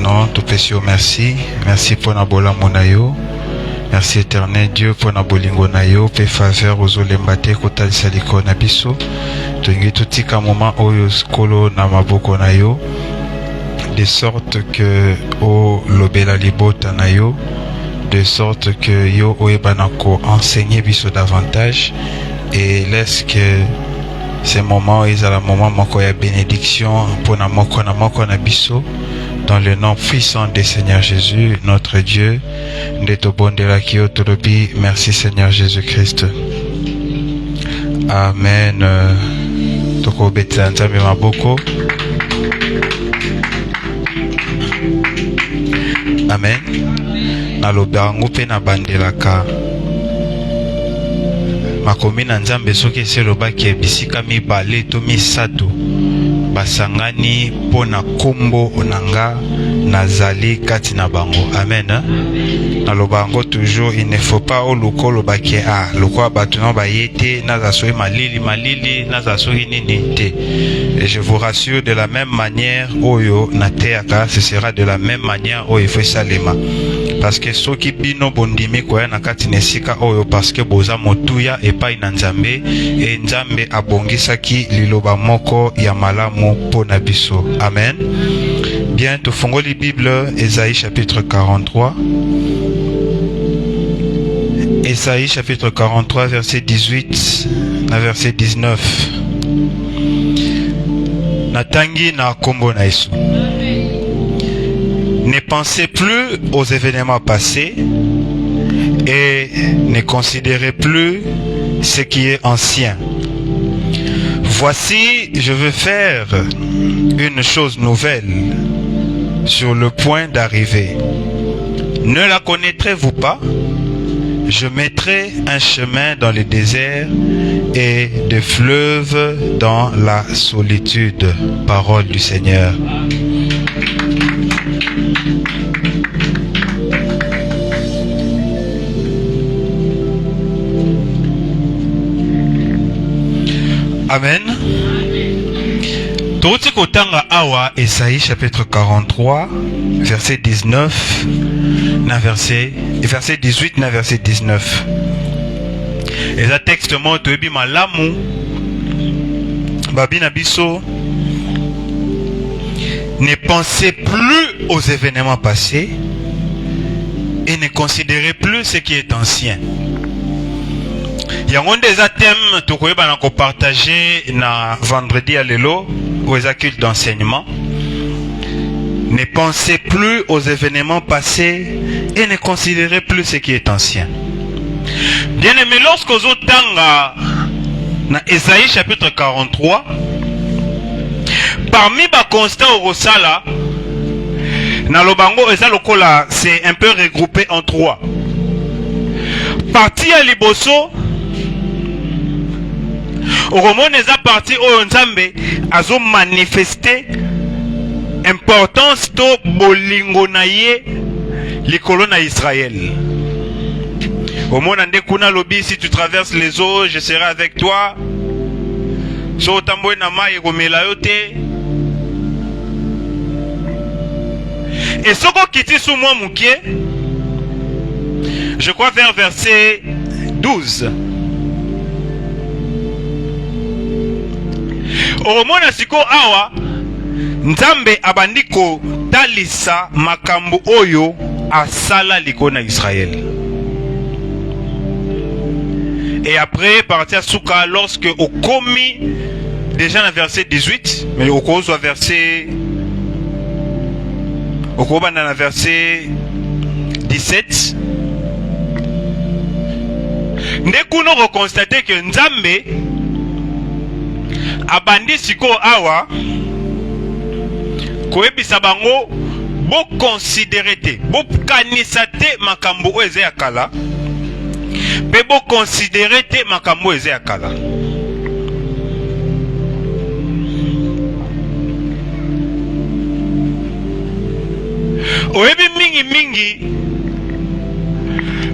Non, tout pécio, merci. Merci pour Nabola Monayo. Merci éternel Dieu pour Nabolingo Nayo. Pe faveur aux olembate kotal saliko nabiso. Tungi tutika moment oyo skolo na maboko nayo. De sorte que o lobela libota nayo. De sorte que yo oebanako enseigner biso davantage. Et laisse que ces moments, ils ont le moment moko ya bénédiction pour na moko na biso. Dans le nom puissant du Seigneur Jésus, notre Dieu, merci Seigneur Jésus-Christ. Amen. Amen. Nalobango pe na bandelaka. Makomi na nzambe soki eselobaki ebisika mibale to misato. Basangani pona kombo onanga nazali kati na bango. Amen. Na lobango toujours il ne faut pas au lokolo bakie a lokwa batuna bayete nazasoyi malili nazasoyi nini te. Et je vous rassure de la même manière oyo na teaka ce sera de la même manière oyo faut salema. Parce que soki bino bondimi koya na kati nesika oyo parce que boza motuya epai na nzambe et nzambe abongisaki liloba moko ya malamu pona biso. Amen. Bien, tu fongoli Bible, Ésaïe chapitre 43. Ésaïe chapitre 43, verset 18 à verset 19. Natangi na kombo na Yesu. Ne pensez plus aux événements passés et ne considérez plus ce qui est ancien. Voici, je veux faire une chose nouvelle sur le point d'arriver. Ne la connaîtrez-vous pas? Je mettrai un chemin dans le désert et des fleuves dans la solitude. Parole du Seigneur. Amen. Toti kotanga awa Esaïe chapitre 43 verset 19 na verset 18 na verset 19. Et ça texte mo to ebi malamu babi na biso. Ne pensez plus aux événements passés et ne considérez plus ce qui est ancien. Il y a des thèmes que partager na vendredi à l'élo aux culte d'enseignement. Ne pensez plus aux événements passés et ne considérez plus ce qui est ancien. Bien aimé, lorsque vous tanga na Ésaïe chapitre 43, parmi les constats au Rosala, na lobango eza lokola, c'est un peu regroupé en trois. Partie à liboso. Au roman eza parti oyo nzambe azo manifester importance to bolingo na ye likolo na Israël. Au monde ande kuna lobi, si tu traverses les eaux, je serai avec toi. So tamboy na mai komela yo te. Et soko kiti sou mwa mukie, je crois vers verset 12. Oromona siko awa nzambe abandiko talisa makambo oyo asala liko na Israël. Et après partir souka lorsque au komi déjà dans verset 18 mais au cause soit verset au koba dans verset 17 ndekuno reconstater que nzambe abandi siko awa koyebisa bango bo considérer te bo kanisa te makambo oyo eza ya kala pe bo considérer te makambo oyo eza ya kala. Oyebi mingi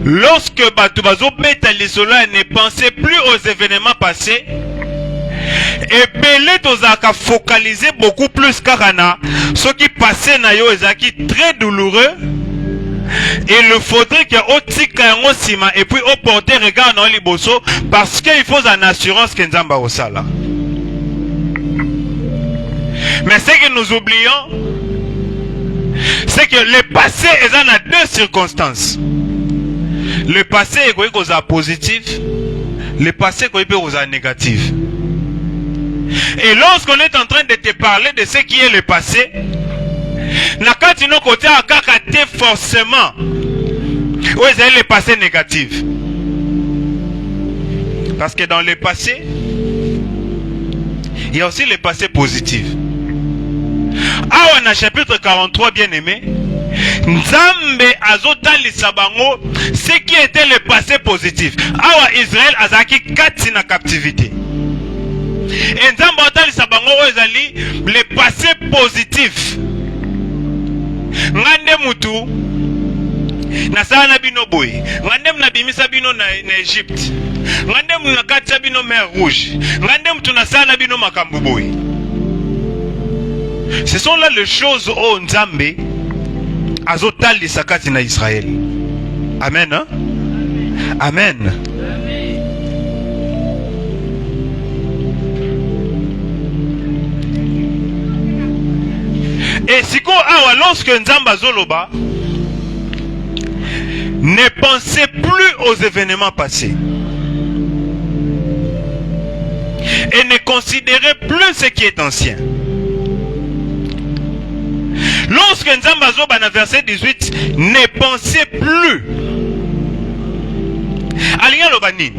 lorsque batu bazo beta lisolo ne pensez plus aux événements passés Et belé tozaka focaliser beaucoup plus karana. Ce qui passait na yo ezaki très douloureux. Il le faudrait que otika sima et puis au porter regard dans liboso parce qu'il faut une assurance que nzamba osala. Mais ce que nous oublions, c'est que le passé est en deux circonstances. Le passé est cosa positif, le passé est cosa négatif. Et lorsqu'on est en train de te parler de ce qui est le passé, nakati no côté akakate forcément où est le passé négatif. Parce que dans le passé, il y a aussi le passé positif. Ah, on a chapitre 43 bien aimé. Nzambe azotalisa bango ce qui était le passé positif. Ah, Israël azaki kati na captivité. Et Nzambe azotalisa bango ezali le passé positif. Ngande mutu nasala na bino boy. Ngande mnabimisa bino na Egypte. Ngande mnakatsa bino mer rouge. Ngande mutu nasala na bino makambu boy. Ce sont là les choses au Nzambe azotali sakati na Israël. Amen. Hein? Amen. Et siko awa lorsque Nzamba azoloba, ne pensez plus aux événements passés. Et ne considérez plus ce qui est ancien. Lorsque Nzamba azoba na verset 18, ne pensez plus. Alinga lobani.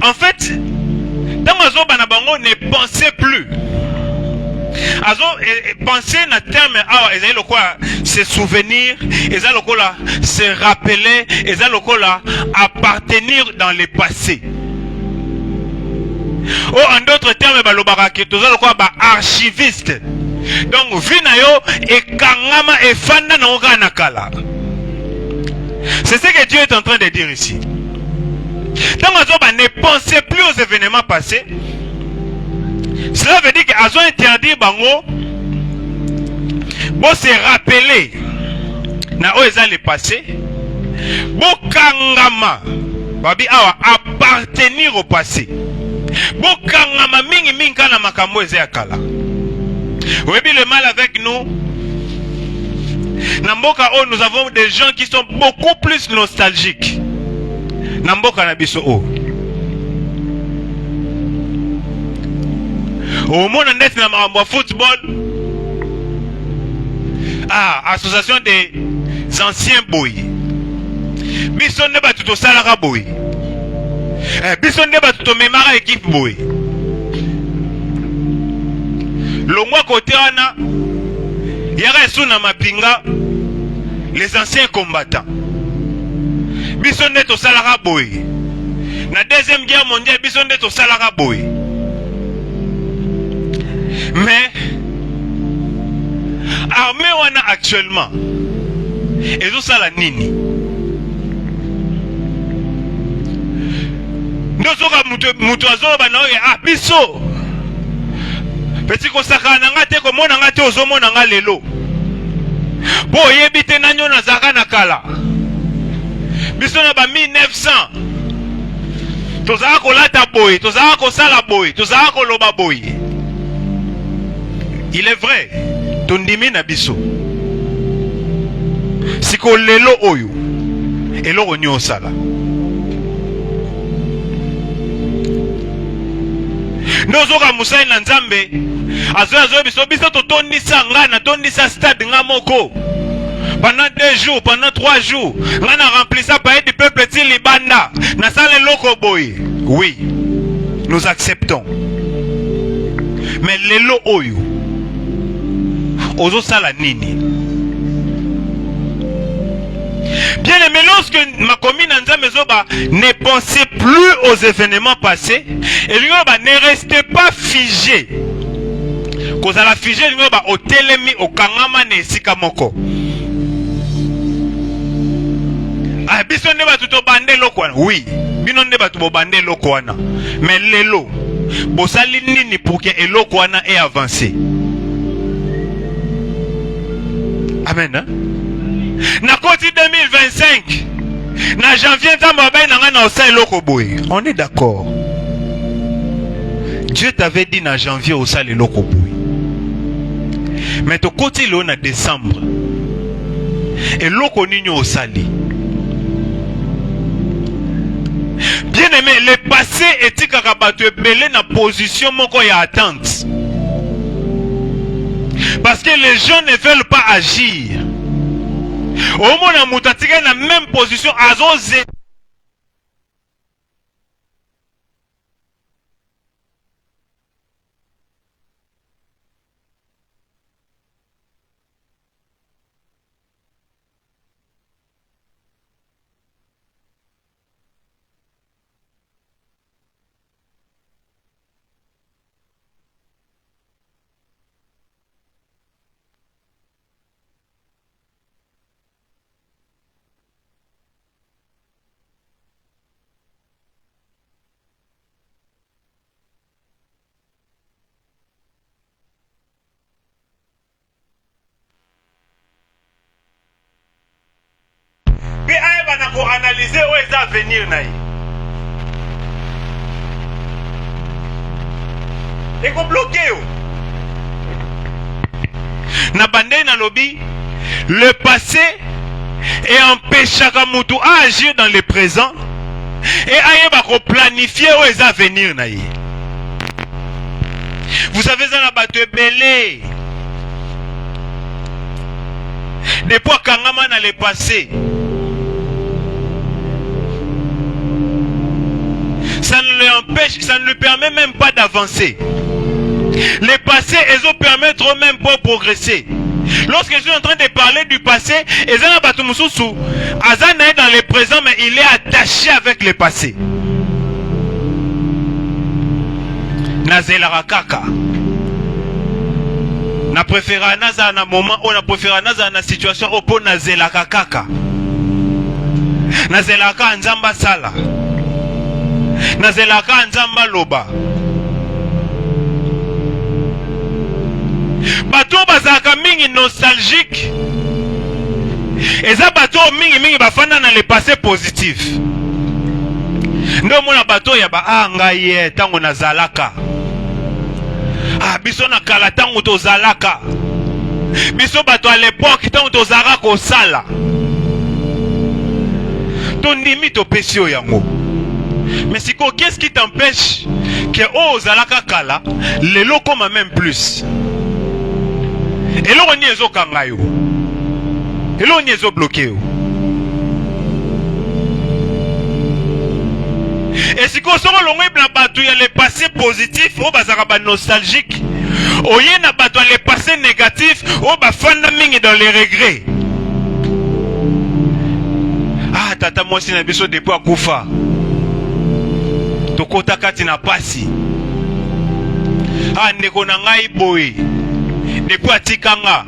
En fait, dans azoba na bango ne pensez plus. Azo penser na terme awa ezali lokola se souvenir, ezali lokola se rappeler, ezali lokola appartenir dans le passé. Oh, en d'autres termes balobaka ke tozali lokola ba archiviste. Donc vina yo e kangama e fanda na oka na kala. C'est ce que Dieu est en train de dire ici. Donc azoba ne pensez plus aux événements passés. Cela veut dire qu'Azo interdit bango bon se rappeler na oeza le passé bon kangama babi awa appartenir au passé bon kangama mingi mingi kana makambo eza yakala. Webi le mal avec nous na mboka o nous avons des gens qui sont beaucoup plus nostalgiques na mboka na biso o. Au monde net na makambo football, association des anciens boy. Biso ne ba tuto salaka boy. Biso ne ba tuto memara équipe boy. Longwa côté wana yaka suna mapinga les anciens combattants. Biso ne to salaka boy. Na deuxième guerre mondiale biso ne to salaka boy. Mais armée wana actuellement ezo sala nini? Ndozoka mutu azoba na oye biso petit kosaka na ngate ko mona ngate ozo mona nga lelo bo yebite nanyo na zaka na kala biso na ba 1900 tozaka kolata boy, tozaka kosala boy, tozaka koloba boy. Il est vrai, tondimi na biso. Siko lelo oyo, eloko nyosala. Nozoka musai na Nzambe, azo biso totondisa ngana, tondisa stade nga moko. Pendant 2 jours, pendant 3 jours, ngana rempli ça par du peuple ti libanda. Na sale loko boy. Oui, nous acceptons. Mais lelo oyo ozo sala nini? Bien aimé, lorsque ma commune Nzambe zoba ne pensez plus aux événements passés, et l'yoba ne restez pas figé. Cause à la figé l'yoba au telemi au kangama ne sika moko. Ah biso ne ba tuto bande loko wana. Oui, bino ne ba tuto bande loko wana. Mais lelo bosali nini pour que eloko wana ait avancé. Amen. Hein? Na koti 2025 na janvier nzambe bayi nanga na osa eloko boye. On est d'accord. Dieu t'avait dit na janvier osa eloko boye. Mais to koti lo na décembre. Eloko nini osali. Bien aimé, le passé est kakabato ebele na position moko ya attente. Parce que les gens ne veulent pas agir. Au moins, on a la même position à Zozé. Pour analyser où est l'avenir naï. Et qu'on bloque. Na bande na lobby, le passé et empêche Kamutu à agir dans le présent et à planifier où est l'avenir naï. Vous savez ça na battu belé. Depuis Kangama na le passé. Ça ne l'empêche, ça ne lui permet même pas d'avancer. Le passé, ils ont permettre même pas de progresser. Lorsque je suis en train de parler du passé, Azana est dans le présent, mais il est attaché avec le passé. Nazela kaka. Na préféré naza na moment, on a préféré naza na situation opo nazela kaka. Nazela ka nzamba sala. Nazelaka nzamba loba. Bato bazaka mingi nostalgique. Eza bato mingi bafana na le passé positif. Ndo mona bato ya ba ngaye tango nazalaka. Biso na kala tango tozalaka. Biso bato à l'époque tango tozalaka ko sala. Tondimi to pesio yango. Mais si qu'est-ce qui t'empêche que Ozalaka Kala, les locaux même plus? Et là on y est au kangayo. Et là on y est au bloqué. Et si qu'on sort le web na batu ya le passé positif, au bazaraba nostalgique. Au yé na batu le passé négatif, au ba fanda mingi dans les regrets. Ah tata moi si na biso depuis akufa. Tokota kati na pasi. Ndeko na ngai boy. Depuis atikanga.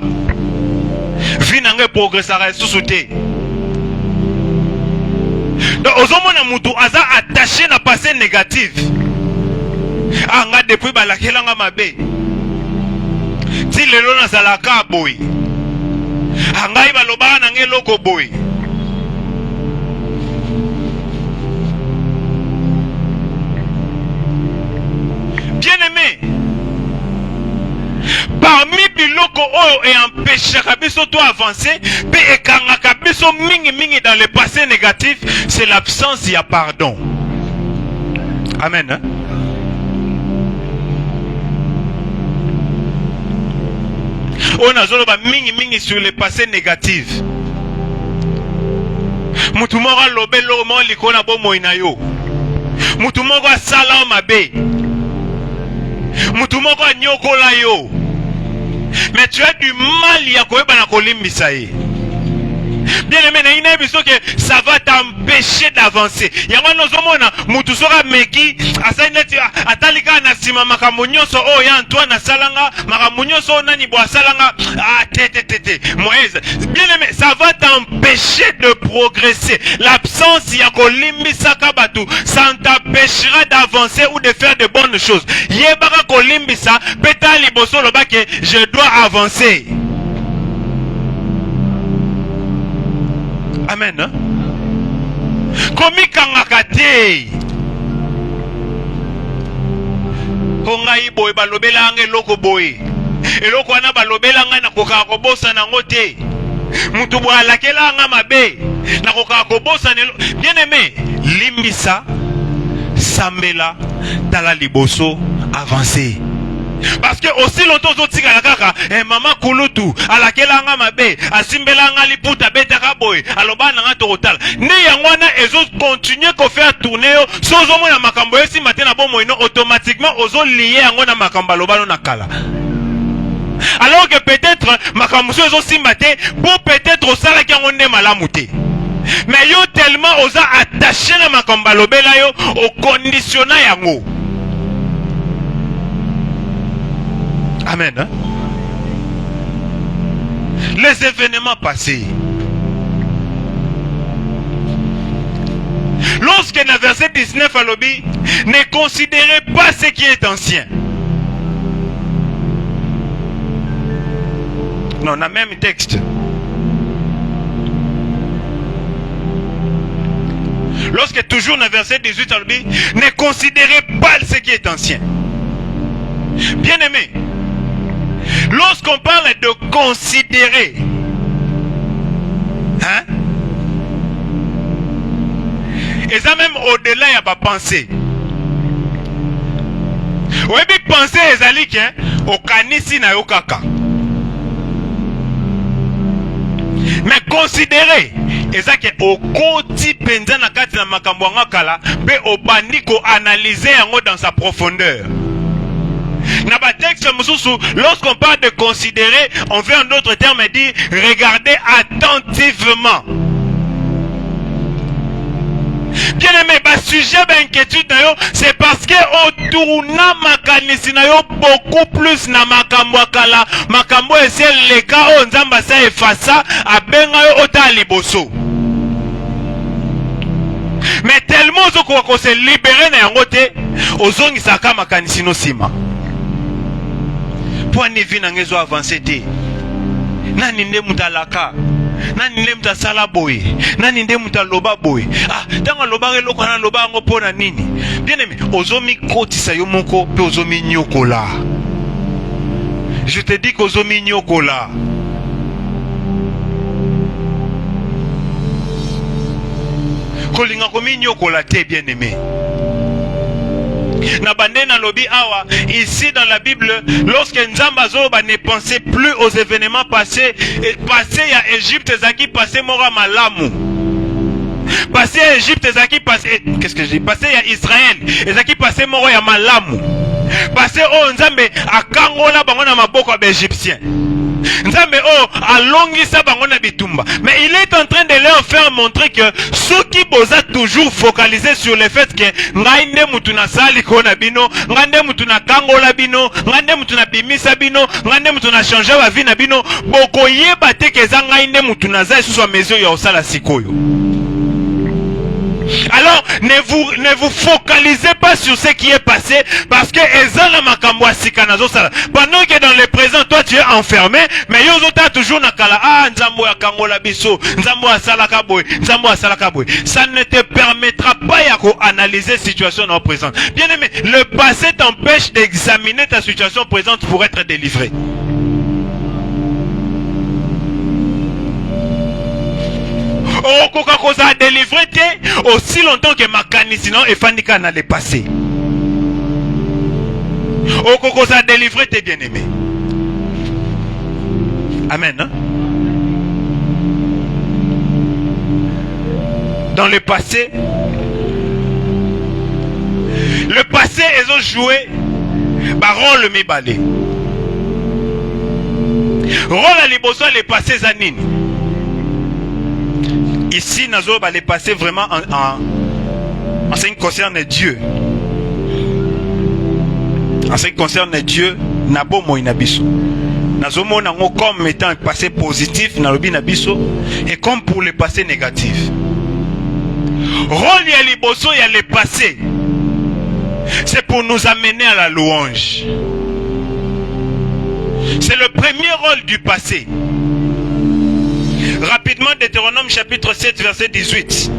Vi na ngai progressera susu te. Donc ozomona mutu aza attaché na passé négatif. Nga depuis balakelanga mabe. Ti lelo na zalaka boy. Ngai balobaka na ngai loko boy. Bien-aimé, parmi biloko oyo et empêche kabiso to avancer, pe ekanga kabiso mingi dans le passé négatif, c'est l'absence de pardon. Amen. Hein? On a zolo ba mingi sur le passé négatif. Mutu moko lobelo mo likona bo moina yo. Mutu moko sala mabe. Mutu moko nyokola yo. Mais tu as du mal ya koyeba na kolimbisa ye. Bien aimé, que ça va t'empêcher d'avancer. Il y a un autre mutu sera meki asaineti atalika na sima makamunyoso o ya Antoine salanga makamunyoso nani bo salanga tete Moïse. Bien aimé, ça va t'empêcher de progresser. L'absence ya kolimbisa kabatu, ça t'empêchera d'avancer ou de faire de bonnes choses. Yebaka kolimbisa peta liboso lobake je dois avancer. Amen. Hein? Komi kangakate. Hongai boy balobela nge loko boy. Eloko wana balobela nga na koka kobosa na ngote. Mutu bo alakela nga mabe. Na koka kobosa ne. Bien aimé, limbisa sambela tala liboso avancer. Parce que aussi longtemps zotika la kaka maman kulutu alakela nga mabe asimbela nga liputa betaka boy alobana nga total ne yangwana ezo continuer ko faire tourner sozo mona makambo esi matena bon moino automatiquement ozo lier yango na makambo alobano na kala. Alors que peut-être makambo ezo simbate pour peut-être osala ki yango nde malamu te. Mais yo tellement oza attaché na makambo alobela yo au conditionna yango. Amen. Hein? Les événements passés. Lorsque le verset 19 à l'obé, ne considérez pas ce qui est ancien. Non, on a même texte. Lorsque toujours dans le verset 18 à l'obé, ne considérez pas ce qui est ancien. Bien aimé. Lorsqu'on parle de considérer, hein, et ça même au-delà, il n'y a pas pensé. Oui, mais penser, c'est que au kanisi na yo kaka. Mais considérer, et ça que au koti penza na kati na makambo nga kala, pe au bandiko analyser yango dans sa profondeur. Lorsqu'on parle de considérer, on veut en d'autres termes dire regarder attentivement. Bien aimé, sujet d'inquiétude, c'est parce que on tourne makanisi na yo beaucoup plus na makambo kala, makambo ese le cas on nzamba sa efasa abenga yo ota liboso. Mais tellement qu'on se libérer na yango te, ozongi saka makanisi no sima. Pour ne vina ngezo avancer te. Nani nde mutalaka. Nani nde mutasala boy. Nani nde mutaloba boy. Tango loba reloko na loba ngo pona nini. Bien aimé, ozomi kotisa yo moko pe ozomi nyokola. Je te dis qu'ozomi nyokola. Kolinga komi nyokola te, bien aimé. Ici dans la Bible, lorsque Nzambazoba ne pensait plus aux événements passés, passé à Égypte, Zaki passé Mora Malamu. Passé à Égypte, Zaki passé, qu'est-ce que je dis? Passé à Israël, Zaki passé Mora Malamu. Passé au Nzambe à Kangola Bangona Maboko Égyptien. Nzambe alongisa bango na bitumba. Mais il est en train de leur faire montrer que ceux qui bosa toujours focalisé sur le fait que ngainde mutu na sali kona bino, ngande mutu na kangola bino, ngande mutu na bimisa bino, ngande mutu na changer wa vie na bino, boko yeba te ke za ngainde mutu na za sous mesure ya osala sikoyo. Alors, ne vous focalisez pas sur ce qui est passé, parce que pendant que dans le présent, toi tu es enfermé, mais Yozota toujours nakala, Nzambo ya kangola biso, Nzambo ya salaka boy, Nzambo ya salaka boy. Ça ne te permettra pas d'analyser la situation dans le présent. Bien aimé, le passé t'empêche d'examiner ta situation présente pour être délivré. Coca-Cola a délivré aussi longtemps que Makanisi non et Fanika n'a le passé. Coca-Cola a délivré tes bien-aimés. Amen. Hein? Dans le passé, ils ont joué rôle mibalé. Rôle à liboso le passé zanine. Ici, Nazo va les passer vraiment en ce qui concerne Dieu. En ce qui concerne Dieu, Nabo Moïnabiso. Nazo Monango comme étant un passé positif, Nalobi Nabiso, et comme pour le passé négatif. Rôle ya liboso ya le passé, c'est pour nous amener à la louange. C'est le premier rôle du passé. Rapidement, Deutéronome chapitre 7, verset 18.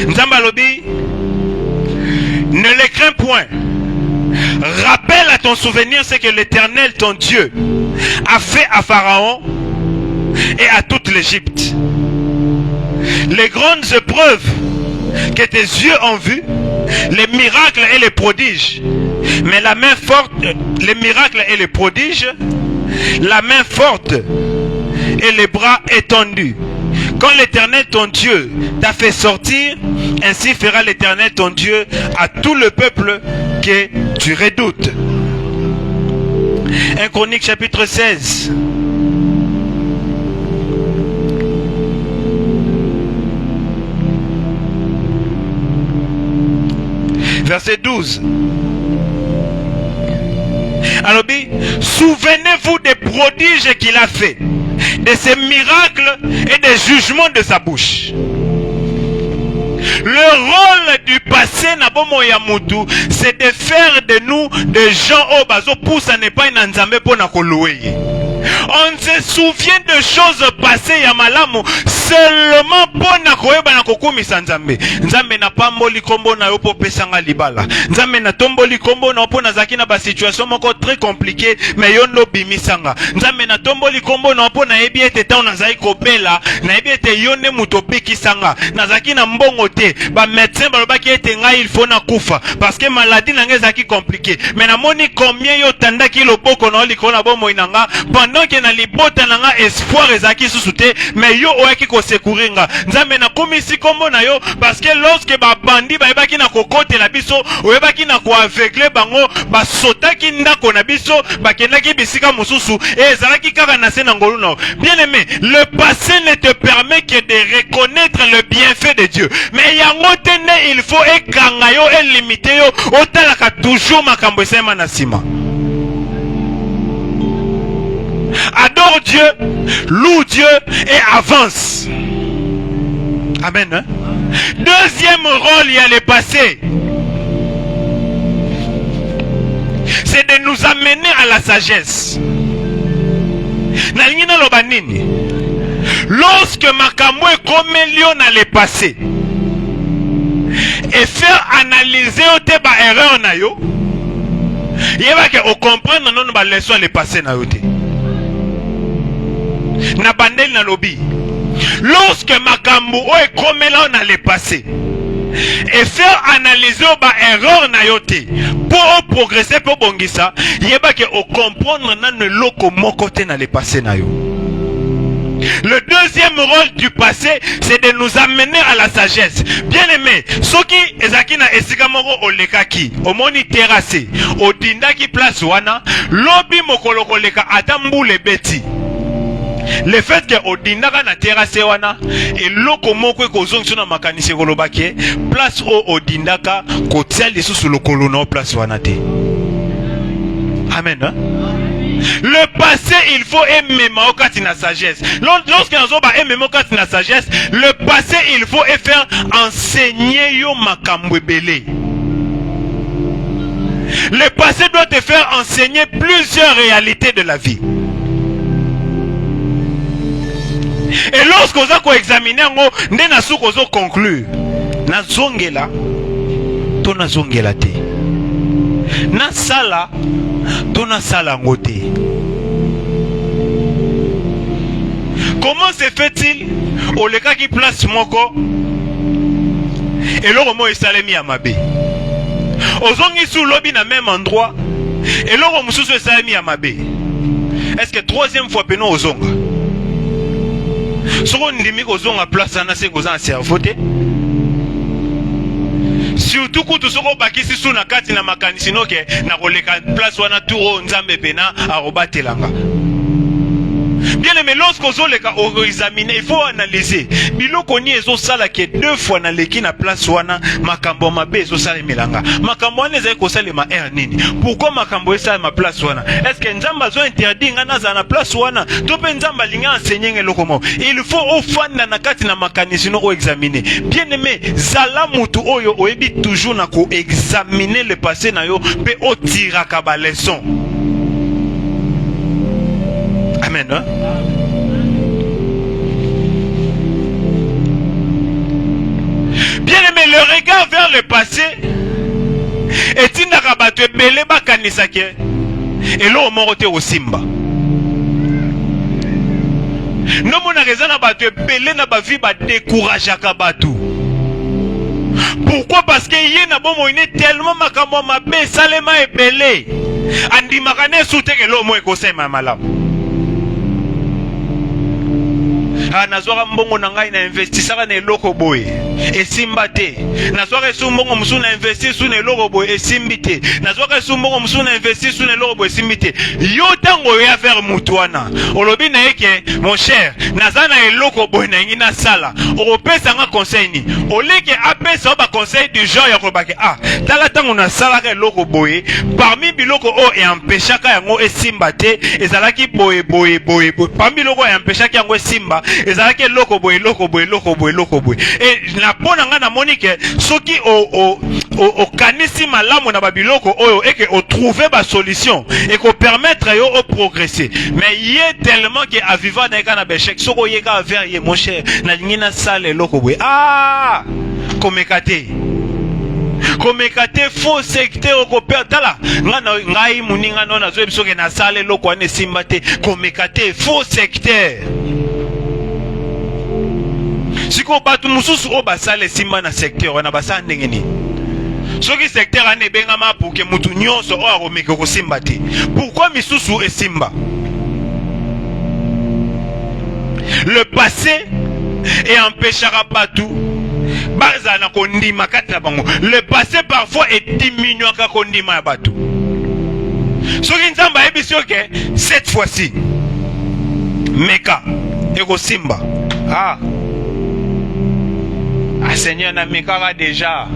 Nzambalobi, ne les crains point. Rappelle à ton souvenir ce que l'Éternel, ton Dieu, a fait à Pharaon et à toute l'Égypte. Les grandes épreuves que tes yeux ont vues, les miracles et les prodiges, mais la main forte, les miracles et les prodiges, la main forte et les bras étendus. Quand l'Éternel ton Dieu t'a fait sortir, ainsi fera l'Éternel ton Dieu à tout le peuple que tu redoutes. 1 Chronique chapitre 16. Verset 12. Alors, souvenez-vous des prodiges qu'il a fait, de ses miracles et des jugements de sa bouche. Le rôle du passé, c'est de faire de nous des gens au bazo pour ça n'est pas une nzambe pour na koloué. On se souvient de choses passées ya malamu seulement pour na koyeba na kokumisa nzambe. Nzambe na pamboli kombo na yo po pesanga libala. Nzambe na tomboli kombo na po na zaki na ba situation moko très compliquée mais yo no bimisanga. Nzambe na tomboli kombo na po na yebi ete ta na zai kobela na yebi ete yo ne mutopiki sanga. Na zaki na mbongo te ba médecin ba lobaki ete ngai il faut na kufa parce que maladie na ngai zaki compliquée. Mais na moni combien yo tandaki loboko na likona bomo inanga pendant que na libota na nga espoir ezaki susute mais yo oyaki ko secouringa. Nzambe na komisi kombo na yo parce que lorsque ba bandi ba ebaki na kokote la biso oyebaki na ko aveugle bango ba sotaki ndako na biso ba kendaki bisika mususu et ezalaki kaka na se na ngolu na. Bien aimé, le passé ne te permet que de reconnaître le bienfait de Dieu. Mais yango tene il faut ekanga yo et limiter yo otalaka toujours makambo esema na sima. Adore Dieu, loue Dieu et avance. Amen. Hein? Deuxième rôle, il y a le passé. C'est de nous amener à la sagesse. Lorsque makambo est comme lion dans le passé et faire analyser au teba erreur na yo, il va que on comprendre non ba leçon le passé na yo te. Na bandel na lobby. Lorsque makambo est comme là dans le passé et faire analyser ba erreur na yo te pour progresser pour bongisa, il va que on comprendre nan loko moko te na le passé na yo. Le deuxième rôle du passé, c'est de nous amener à la sagesse. Bien aimé, ceux qui ezakina esikamoko olekaki, omoni terrassé, odindaki place wana, lobi mokoloko leka atambule beti. Le fait que odindaka na terrassé wana, et loko moko kozongso na makanisi kolobaki, place o odindaka kotia lisusu lokolo na place wana te. Amen. Hein? Le passé, il faut aimer la sagesse. Lorsqu'on a aimé la sagesse, le passé, il faut faire enseigner yo makambwebele. Le passé doit te faire enseigner plusieurs réalités de la vie. Et lorsqu'on a examiné, on a conclure. Na zongela, to na zongela te. Na sala, tona sala ngote. Comment se fait-il au leka qui place moko et l'autre mo esalemi ya mabe? Ozongi sous lobby na même endroit et l'autre mususu esalemi ya mabe. Est-ce que troisième fois peno ozonga? Soko ndimi kozonga place na se kozanga cerveau te. surtout kutu soko bakisi suna kati na makanisi noke na koleka place wana turo nzambe pena arobatelanga. Bien aimé, lorsqu'on examine, il faut analyser. Biloko ni ezo sala ke 2 fois na leki na place wana makambo mabe ezo sala melanga. Makambo wana ezali ko sala ma nini? Pourquoi makambo esa ma place wana? Est-ce que nzamba zo interdit ngana za na place wana? To pe nzamba linga enseigner ngeloko mo. Il faut ofanda na kati na makanisi no examiner. Bien aimé, zala mutu oyo oyebi toujours na ko examiner le passé na yo pe o tira ka ba leçon. Amen. Hein? Bien aimé, le regard vers le passé est une rabatue belé bakanisake et l'eau morote au simba. Non mon raison na batue belé na ba vie ba décourage akabatu. Pourquoi? Parce que yé na bon moine tellement makambo mabe salema et belé. Andi makane soute que l'eau mo ekosema malamu. Nazwaka mbongo na ngai na investisaka na eloko boye esimba te. Nazwaka esu mbongo musu na investir su na eloko boye esimbi te. Nazwaka esu mbongo musu na investir su na eloko boye esimbi te. Yo tango ya faire mutu wana olobi na yeke mon cher naza na eloko boye na ngina sala opesa nga conseil ni oleke apesa ba conseil du genre ya kobake tala tango na sala ka eloko boye parmi biloko o e empêchaka yango esimba te ezalaki boye parmi biloko e empêchaka yango esimba ezalaki loko boye et na pona nga na monike soki o kanisi malamu na babiloko oyo eke o trouver ba solution et ko permettre yo o progresser. Mais yé tellement que a vivre na kana bechek soko yeka vers ye mon cher na ngina sale loko boye komekate faux secteur ko perdala ngai muninga nona zo bisoke na sale loko ane simba te komekate faux secteur. Siko batu mususu o basale simba na secteur wana basa ndenge ni soki secteur ane bengama pour que mutu nyonso o akomeka ko simba te. Pourquoi misusu e simba? Le passé et empêchera pas tout. Bazana kondima kata bango. Le passé parfois est diminué ka kondima ya batu. Soki nzamba ebisio ke cette fois-ci meka eko simba Seigneur, na meka déjà.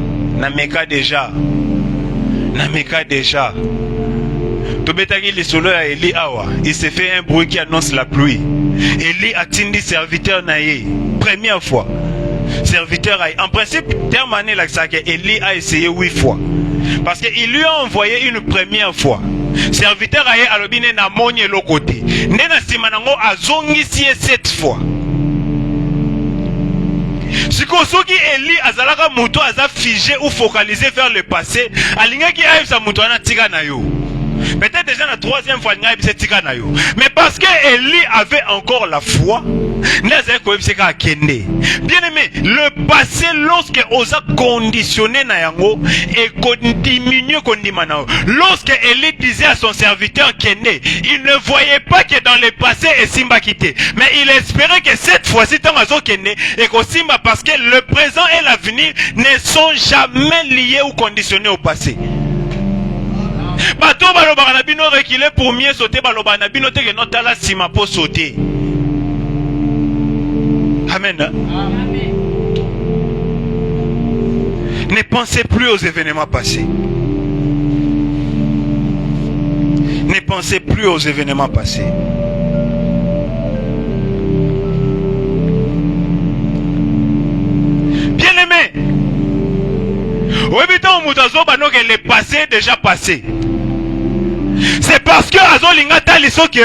Tobetaki lisolo ya Eli awa, il s'est fait un bruit qui annonce la pluie. Eli a tindi serviteur na ye, première fois. Serviteur a, en principe, terminé la que Eli a essayé 8 fois. Parce qu'il lui a envoyé une première fois. Serviteur a ye alobine na monye lo côté. Nena simanango azongisi 7 fois. Si Kosoki Eli azalaka muto aza figé ou focalisé vers le passé, alingaki aïe sa muto ana tika na yo. Peut-être déjà la 3e fois nga ebise tika na yo. Mais parce que Eli avait encore la foi, naza ko ebise ka kende. Bien aimé, le passé lorsque osa conditionné na yango et diminué kondima na yo. Lorsque Eli disait à son serviteur kende, il ne voyait pas que dans le passé et simba quitté, mais il espérait que cette fois-ci tant azo kende et ko simba parce que le présent et l'avenir ne sont jamais liés ou conditionnés au passé. Bato balobaka na bino reculer pour mieux sauter, balobaka na bino te ke no tala sima po sauter. Amen. Amen. Ne pensez plus aux événements passés. Ne pensez plus aux événements passés. Bien aimé, le passé est déjà passé. C'est parce que Azolinga lisoke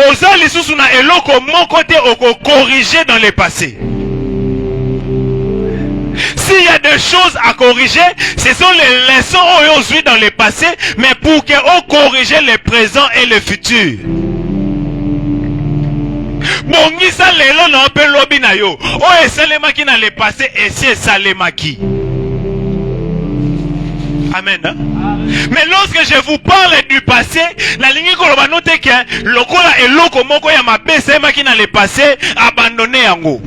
oza lisusu na eloko mon côté oko corriger dans le passé. S'il y a des choses à corriger, ce sont les leçons aujourd'hui dans le passé, mais pour que on corrige le présent et le futur. Bongisa lelo na open lobby na yo. O esalemaki na le passé et c'est salemaki. Amen. Hein? Mais lorsque je vous parle du passé, la ligne koloba note que lokola eloko moko ya mabese maki na le passé abandonné yango.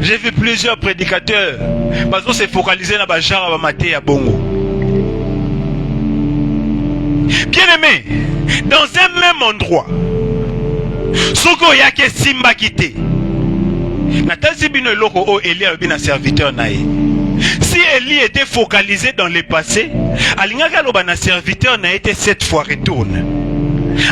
J'ai vu plusieurs prédicateurs parce qu'on s'est focalisé dans Bachar Abamate à Bongo. Bien aimé, dans un même endroit, Soko yake simba kite. Natasi bino loko o Eli a bien serviteur nae. Si Eli était focalisé dans le passé, alingaka loba na serviteur na été 7 fois retourne.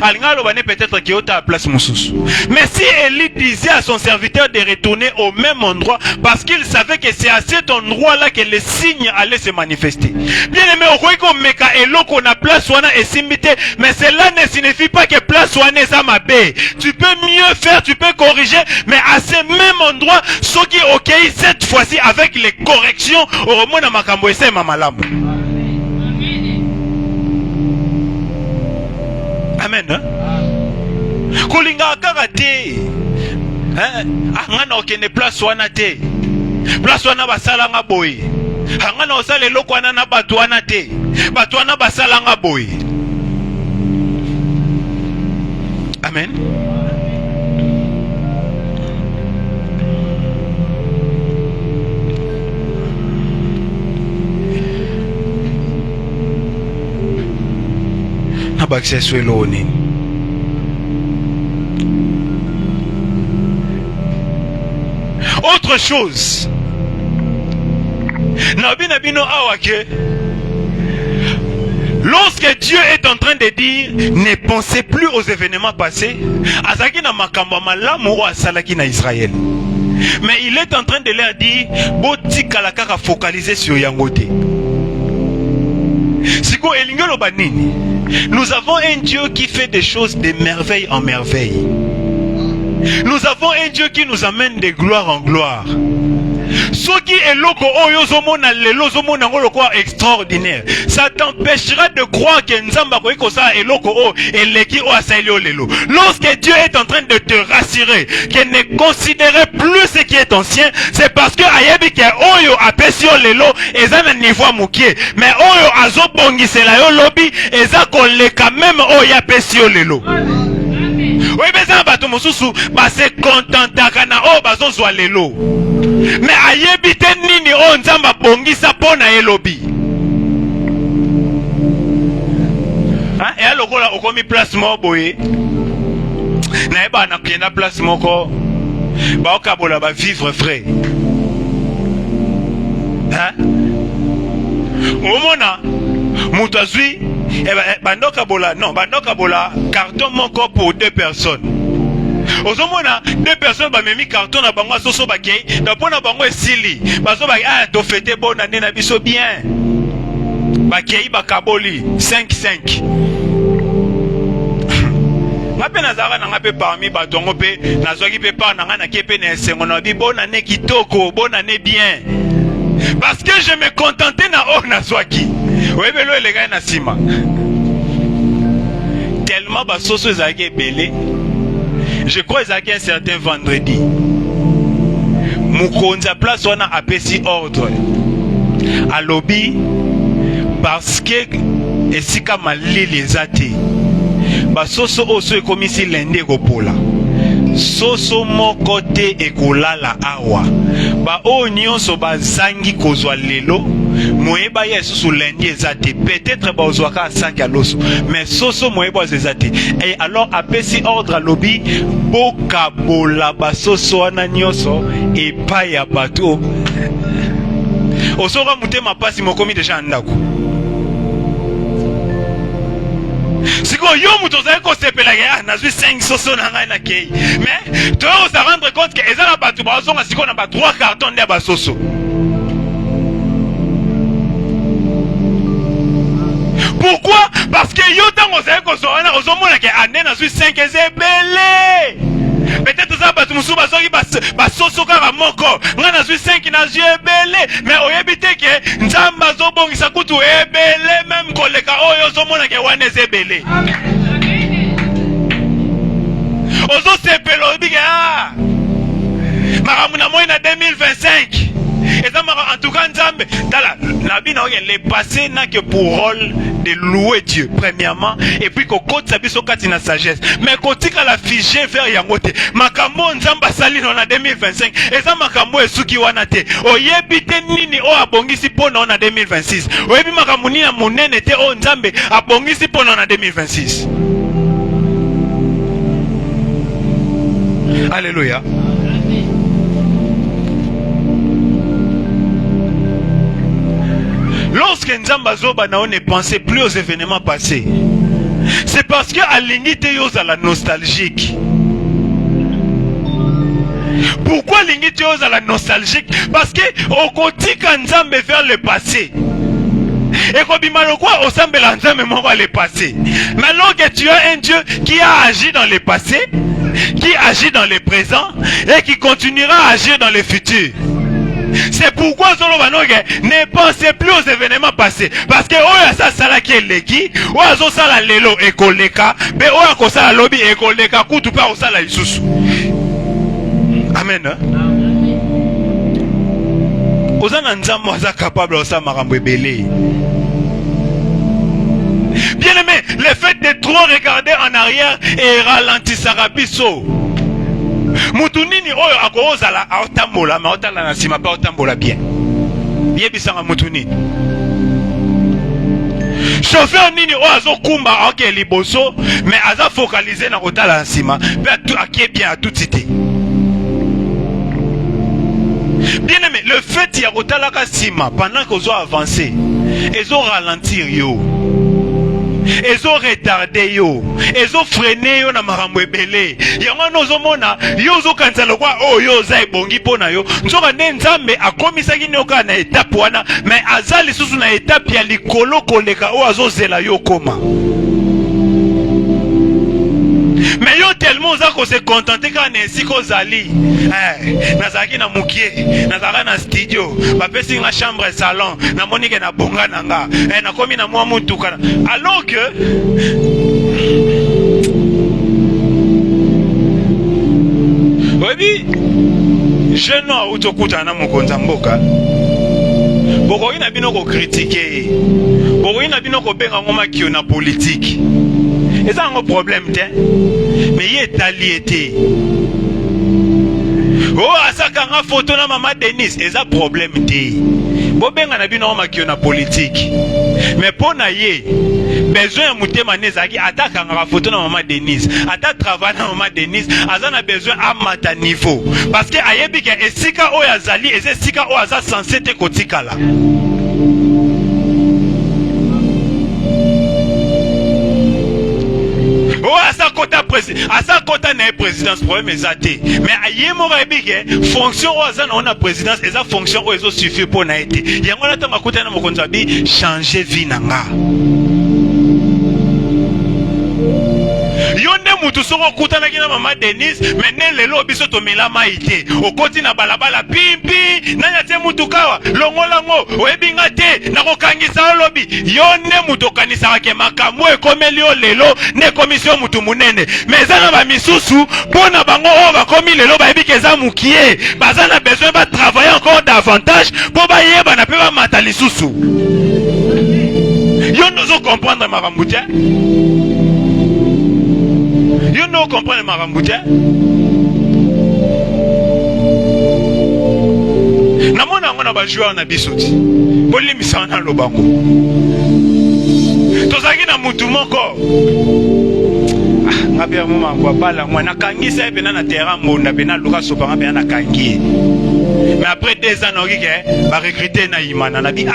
Alingaka loba ne peut-être qui ota à place mususu. Mais si Eli disait à son serviteur de retourner au même endroit parce qu'il savait que c'est à cet endroit-là que les signes allaient se manifester. Bien aimé, au meka eloko na place wana esimbite, mais cela ne signifie pas que place wana est ma baie. Tu peux mieux faire, tu peux corriger, mais à ce même endroit, ceux qui ok cette fois-ci avec les corrections, au moins na makambo ese mamalamu. Amen. Kolinga karate. Angana okene place wana te. Place wana basala nga boy. Angana osale loko wana na batu wana te. Batu wana basala nga boy. Amen. Autre chose, lorsque Dieu est en train de dire ne pensez plus aux événements passés, azaki na makambo malamu o asalaki na Israël, mais il est en train de leur dire botika kaka focaliser sur yangote. Siko elingelo banini. Nous avons un Dieu qui fait des choses de merveille en merveille. Nous avons un Dieu qui nous amène de gloire en gloire. Ce qui est loko oyozomona lelozomona ngoloko extraordinaire. Ça t'empêchera de croire que Nzamba ko ça est loko o eleki o asailio lelo. Lorsque Dieu est en train de te rassurer qu'il ne considère plus ce qui est ancien, c'est parce que ayebi ke oyo apesio lelo eza na niveau mukie, mais oyo azobongisela yo lobi eza koleka même oyo apesio lelo. Oui, mais ça va tout mosusu ba se contentaka na o bazozwa lelo. Mais ayebite nini o nzamba bongisa pona elobi. Hein? Et alors là okomi place mo boye. Na eba na kena place moko. Ba okabola ba vivre vrai. Hein? Omona mutu azwi bandoka bola non bandoka bola carton moko pour 2 personnes. Ozomona 2 personnes ba memi carton na bango soso bakei na pona bango esili bazo ba to fêter bonne année na biso bien bakei bakaboli 5-5. Ngape nazara na ngape parmi batongo pe nazwaki pe pa na ngana kepe na esengo na bi bonne année kitoko bonne année bien. Parce que je me contentais na o nazwaki. Webelo elega na sima. Tellement basoso ezaki belé. Je crois ezaki un certain vendredi. Mukonzi a place wana apesi ordre. A lobby parce que esika malili ezate. Basoso oso ekomisi lende kopola. Soso moko te ekolala awa. Ba o nyonso bazangi kozwa lelo. Moeba yesusu lendi ezate. Peut-être ba ozwaka asaki aloso. Mais soso moeba ezate. Et alors apesi ordre alobi boka bola basoso wana nyonso epai ya bato. Osoka mutema pasi mokomi deja ndako. Siko yo mutoza ko sepela ya na 5 soso na ngai na kei. Mais tu vas se rendre compte que ezala batu ba zonga siko na ba 3 cartons de ba soso. Pourquoi? Parce que yo tango za ko so na ozomona ke ane na 5 ezebele. Peut-être ça batu musu ba zongi ba soso kaka moko. Nga na 5 na ebele, mais oyebite ke nzamba zo bongisa kutu ebele même koleka oyo ozomona ke wane ezebele. Ozo sepelo bige makamuna moi na 2025. En tout cas, Nzambe, le passé n'a que pour rôle de louer Dieu, premièrement, et puis qu'on compte sa biso katina sagesse. Mais quand tu as la figé vers Yangote, Makambo Nzamba Sali dans la 2025, et ça Makambo et Suki Wanate, Oyebite Nini o abongisi pona en 2026, Oyebi Makamuni na Munene te o Nzambe abongisi pona en 2026. Alléluia. Lorsque Nzamba Zoba ne pensait plus aux événements passés, c'est parce que Alingite yoza la nostalgique. Pourquoi Lingite yoza la nostalgique? Parce que au kotika Nzambe vers le passé. Et quand Bimalokwa au sambela Nzambe moko le passé. Maintenant que tu as un Dieu qui a agi dans le passé, qui agit dans le présent et qui continuera à agir dans le futur. C'est pourquoi ne pensez plus aux événements passés. Parce que Oya sa sala qui est leki, Oya zo sala lelo ekoleka, mais Oya ko sala lobby ekoleka kutu pa o sala isusu. Amen. Ozana Nzambe aza capable de ça makambo ebele. Bien aimé, le fait de trop regarder en arrière et ralentir sa rabisso. Mutunini oyo akozala aotambola ma otala na sima pa otambola bien. Yebisanga mutunini. Chauffeur nini oyo azokumba oke liboso mais aza focalisé na kotala na sima pe akie bien à tout cité. Bien aimé, le fait ya kotala ka sima pendant que ozo avancer, ezo ralentir yo. Ezo retardé yo, ezo frené yo na makambo ebele. Yango nozomona yo zo kansala kwa yo za ebongi pona yo. Nzoka nde Nzambe akomisaki nyoka na étape wana, mais azali susu na étape ya likolo koleka o azozela yo koma. Mais yo tellement za ko se contenter quand ainsi ko zali. Nazaki na mukie, nazaka na studio, ba pesi nga chambre et salon, na monike na bonga nanga. Na komi na mwa mutuka. Alors que Obi je no utokuta na mokonza mboka. Boko ina bino ko critiquer. Boko ina bino ko benga ngoma kio na politique. Et ça un problème mais il est allié. Oh asaka nga photo na maman Denise, et ça problème té. Bobenga na bino ngoma kio na politique. Mais pour na ye besoin mutema nezaki ataka nga photo na maman Denise. Ata travail na maman Denise, azana besoin à mata niveau. Parce que ayebi ke esika o yazali, esika o aza censé te kotikala. Oh, à sa kota na présidence problème ezate. Mais aye mo rebike fonction oza na ona présidence eza fonction o ezo suffire pour na été. Yango na tanga kota na mokonza bi changer vie nanga. Yonde mutu soko kutana kina mama Denise mene lelo biso to milama ite okoti na balabala pimpi nanya te mutu kawa longolango oyebinga te na kokangisa lobi yonde mutu kanisa ke makambo ekomeli o lelo ne commission mutu munene mezana ba misusu pona bango o ba komi lelo ba ebike za mukie bazana besoin ba travailler encore davantage pour ba yeba na pe ba mata lisusu yondo zo comprendre makambo te. You know comprendre makambuja. Namona ngona ba joueur na bisoti. Boli misana lobango. Tozaki na mutu moko. Ngabia mama kwa bala mwana kangisa ebe na terrain monda bena luka sopa ngabia na kangi. Mais après 2 ans on va recruter na imana na bi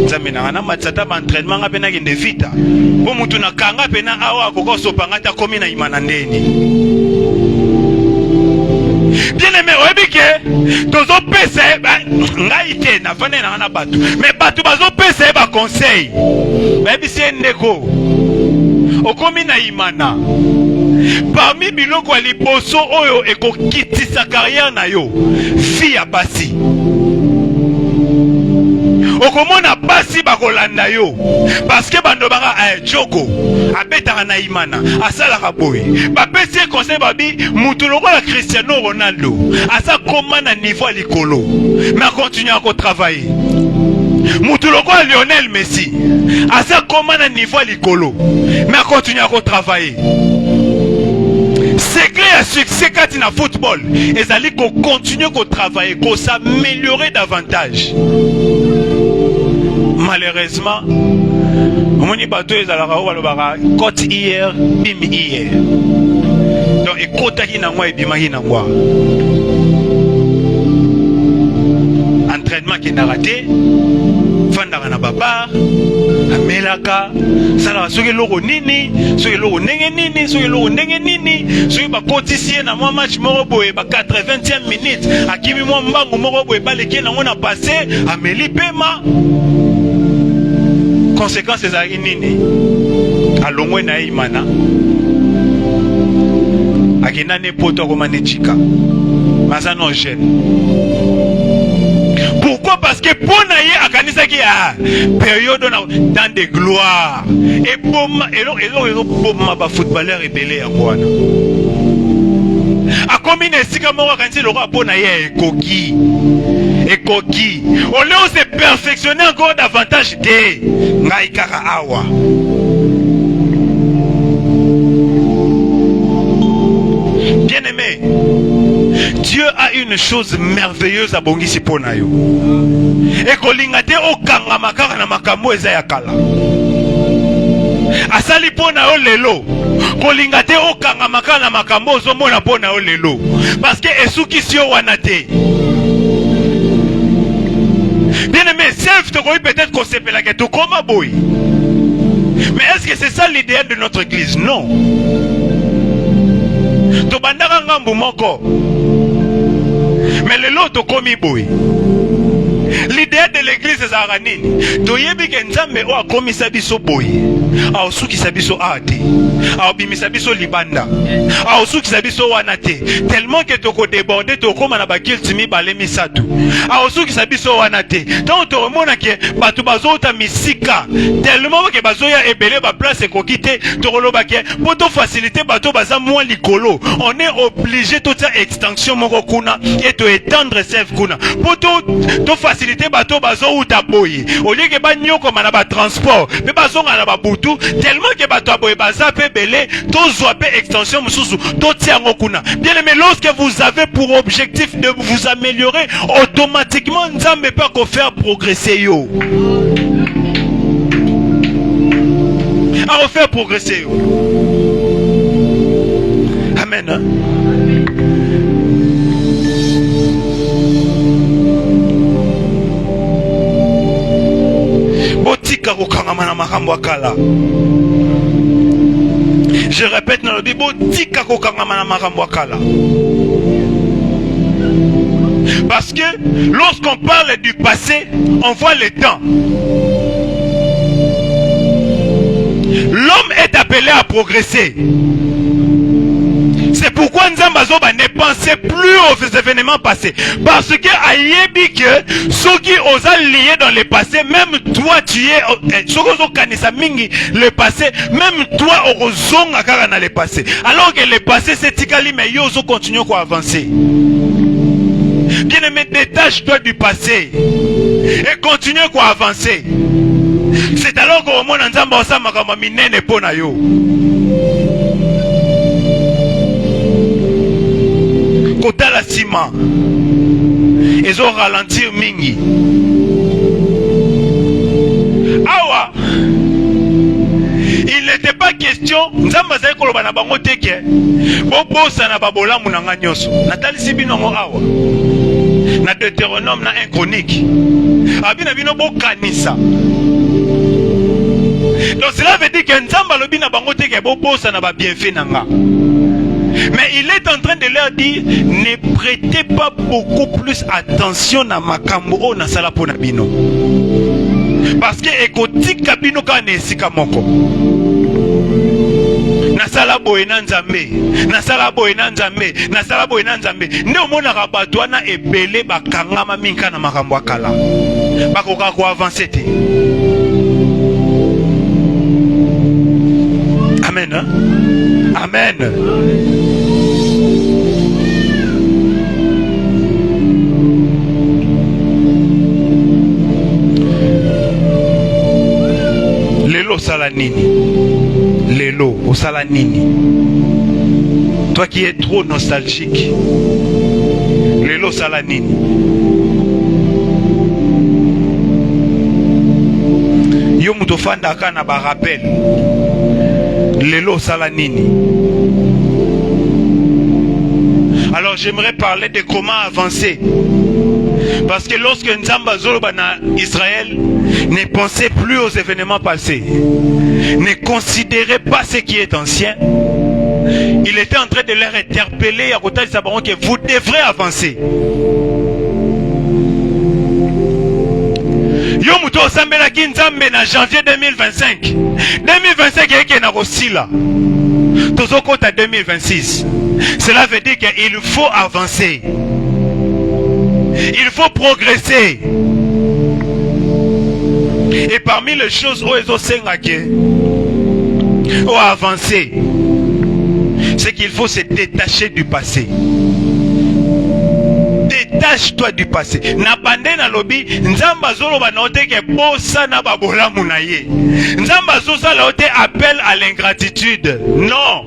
nzamena na matsata ba entraînement ngabia na kende vita. Bo mutu na kanga pena awa koko sopa ngata komi na imana ndeni. Bien aimé oebike tozo pese ngai te na fane na batu. Mais batu bazo pese ba conseil. Ba bi ndeko. Okomi na imana. Parmi biloko liboso oyo ekokitisa carrière na yo, fille ya basi. okomona basi bakolanda yo parce que bando baka Joko abetaka na imana asalaka boye bapesi conseil babi mutu lokola Cristiano Ronaldo asa koma na niveau likolo mais continue à travailler. Mutu lokola Lionel Messi asa koma na niveau likolo mais continue à travailler. Secret à succès quand il a football, ils allaient continuer à travailler, à s'améliorer davantage. Malheureusement, on y bateau ils allaient côte hier, bim hier. Donc écoute qui n'a moi et bim qui n'a moi. Entraînement qui n'a raté, fandara na baba. Amelaka sala soki loko nini soki loko ndenge nini soki loko ndenge nini soki bakotisie na mwa match moko boye ba 80e minute akimi mwa mbangu moko boye baleki na ngona passé ameli pema conséquences za nini alongwe na imana akina ne poto ko manechika masa non jeune. Pourquoi? Parce que pour naïe à kanisa qui a période dans des gloires et pour ma footballeur et belé à quoi a combien de sika mora kanisa le roi pour naïe et coquille au lieu de se perfectionner encore davantage de ngaikara awa. Bien aimé, Dieu a une chose merveilleuse à Bongisi Ponayo. Et kolingate okanga makara na makambo eza ya kala. Asali Ponayo lelo. Kolingate okanga makara na makambo ozomona Ponayo lelo. Parce que esuki sio wanate. Bien aimé, self te koyi peut-être qu'on s'appelle que tout comme boy. Mais est-ce que c'est ça l'idéal de notre église? Non. To bandaka ngambu moko. Mais le lot to komi boy. L'idée de l'église est zaranini. To yebi ke nzambe o akomisa biso boy. A osukisa biso ate. A obimisa biso libanda. A osukisa biso wanate. Tellement que to ko déborder to koma na bakilti mibale misatu. A osukisa biso wanate. Donc to remona ke batu bazota misika. Tellement que bazoya ebele ba place kokite to koloba ke poto faciliter bato baza moins likolo. On est obligé toute cette extension moko kuna et to étendre serve kuna. Poto to faciliter bato bazo uta boye. Au lieu que ba nyoko mana ba transport, pe bazo ngana ba butu tellement que bato boye baza pe belé, to zoape extension mususu, to tiango kuna. Bien aimé, lorsque vous avez pour objectif de vous améliorer, automatiquement nzambe peut qu'on faire progresser yo. À refaire progresser yo. Amen. Hein? Je répète dans le Bible, parce que lorsqu'on parle du passé, on voit le temps. L'homme est appelé à progresser. C'est pourquoi Nzambazoba ne pensait plus aux événements passés. Parce que ayebi que ceux qui osent lier dans le passé, même toi tu es, le passé, même toi osons dans le passé. Alors que le passé c'est tikali mais yo continue à avancer. Bien aimé, détache-toi du passé et continue à avancer. C'est alors qu'au monde Nzamba osama kama minene pona yo. Kota la ciment. Ils ont ralenti mingi. Awa. Il n'était pas question. Nzamba zai koloba na bango teke. Bobo sana babola munanga nyoso. Natali sibinongo awa. Na Deutéronome na 1 Chronique. Abina bino bo kanisa. Donc cela veut dire que Nzamba lobi na bango teke bobo sana ba bienfait nanga. Mais il est en train de leur dire, ne prêtez pas beaucoup plus attention à makambo na sala pona bino. Parce que ekoti kabino ka nesika moko. Na sala boye na nzambe, na sala boye na nzambe, na sala boye na nzambe. Nde omona ka bato wana ebele bakangama minka na makambo akala. bakoka ko avancer te. Amen, hein? Amen. Lelo sala nini? Lelo osala nini? Toi qui es trop nostalgique. Lelo sala nini? Yo muto fanda kana ba rappel. Lelo sala nini? Alors j'aimerais parler de comment avancer. Parce que lorsque Nzamba Zolobana Israël ne pensait plus aux événements passés, ne considérait pas ce qui est ancien, il était en train de leur interpeller à côté de sa parole que vous devrez avancer. Yo muto osambela ki Nzambe na janvier 2025. 2025 yeke na kosila. Tozokota 2026. Cela veut dire qu'il faut avancer. Il faut progresser. Et parmi les choses où ils ont avancé, c'est qu'il faut se détacher du passé. Détache-toi du passé. Nabande na lobi nzamba zolo banote ke bosa na babola munaye. Nzamba zosa laote appel à l'ingratitude. Non.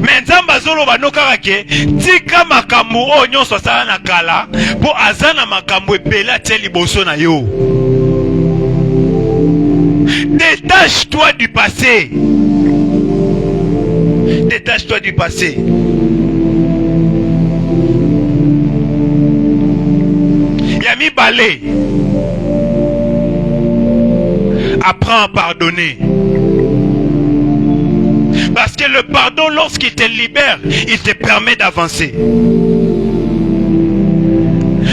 Mais nzamba zolo banokaka ke tika makambo o nyonso sala na kala po azana makambo epela te liboso na yo. Détache-toi du passé. Détache-toi du passé. Yami Balé. Apprends à pardonner. Parce que le pardon, lorsqu'il te libère, il te permet d'avancer.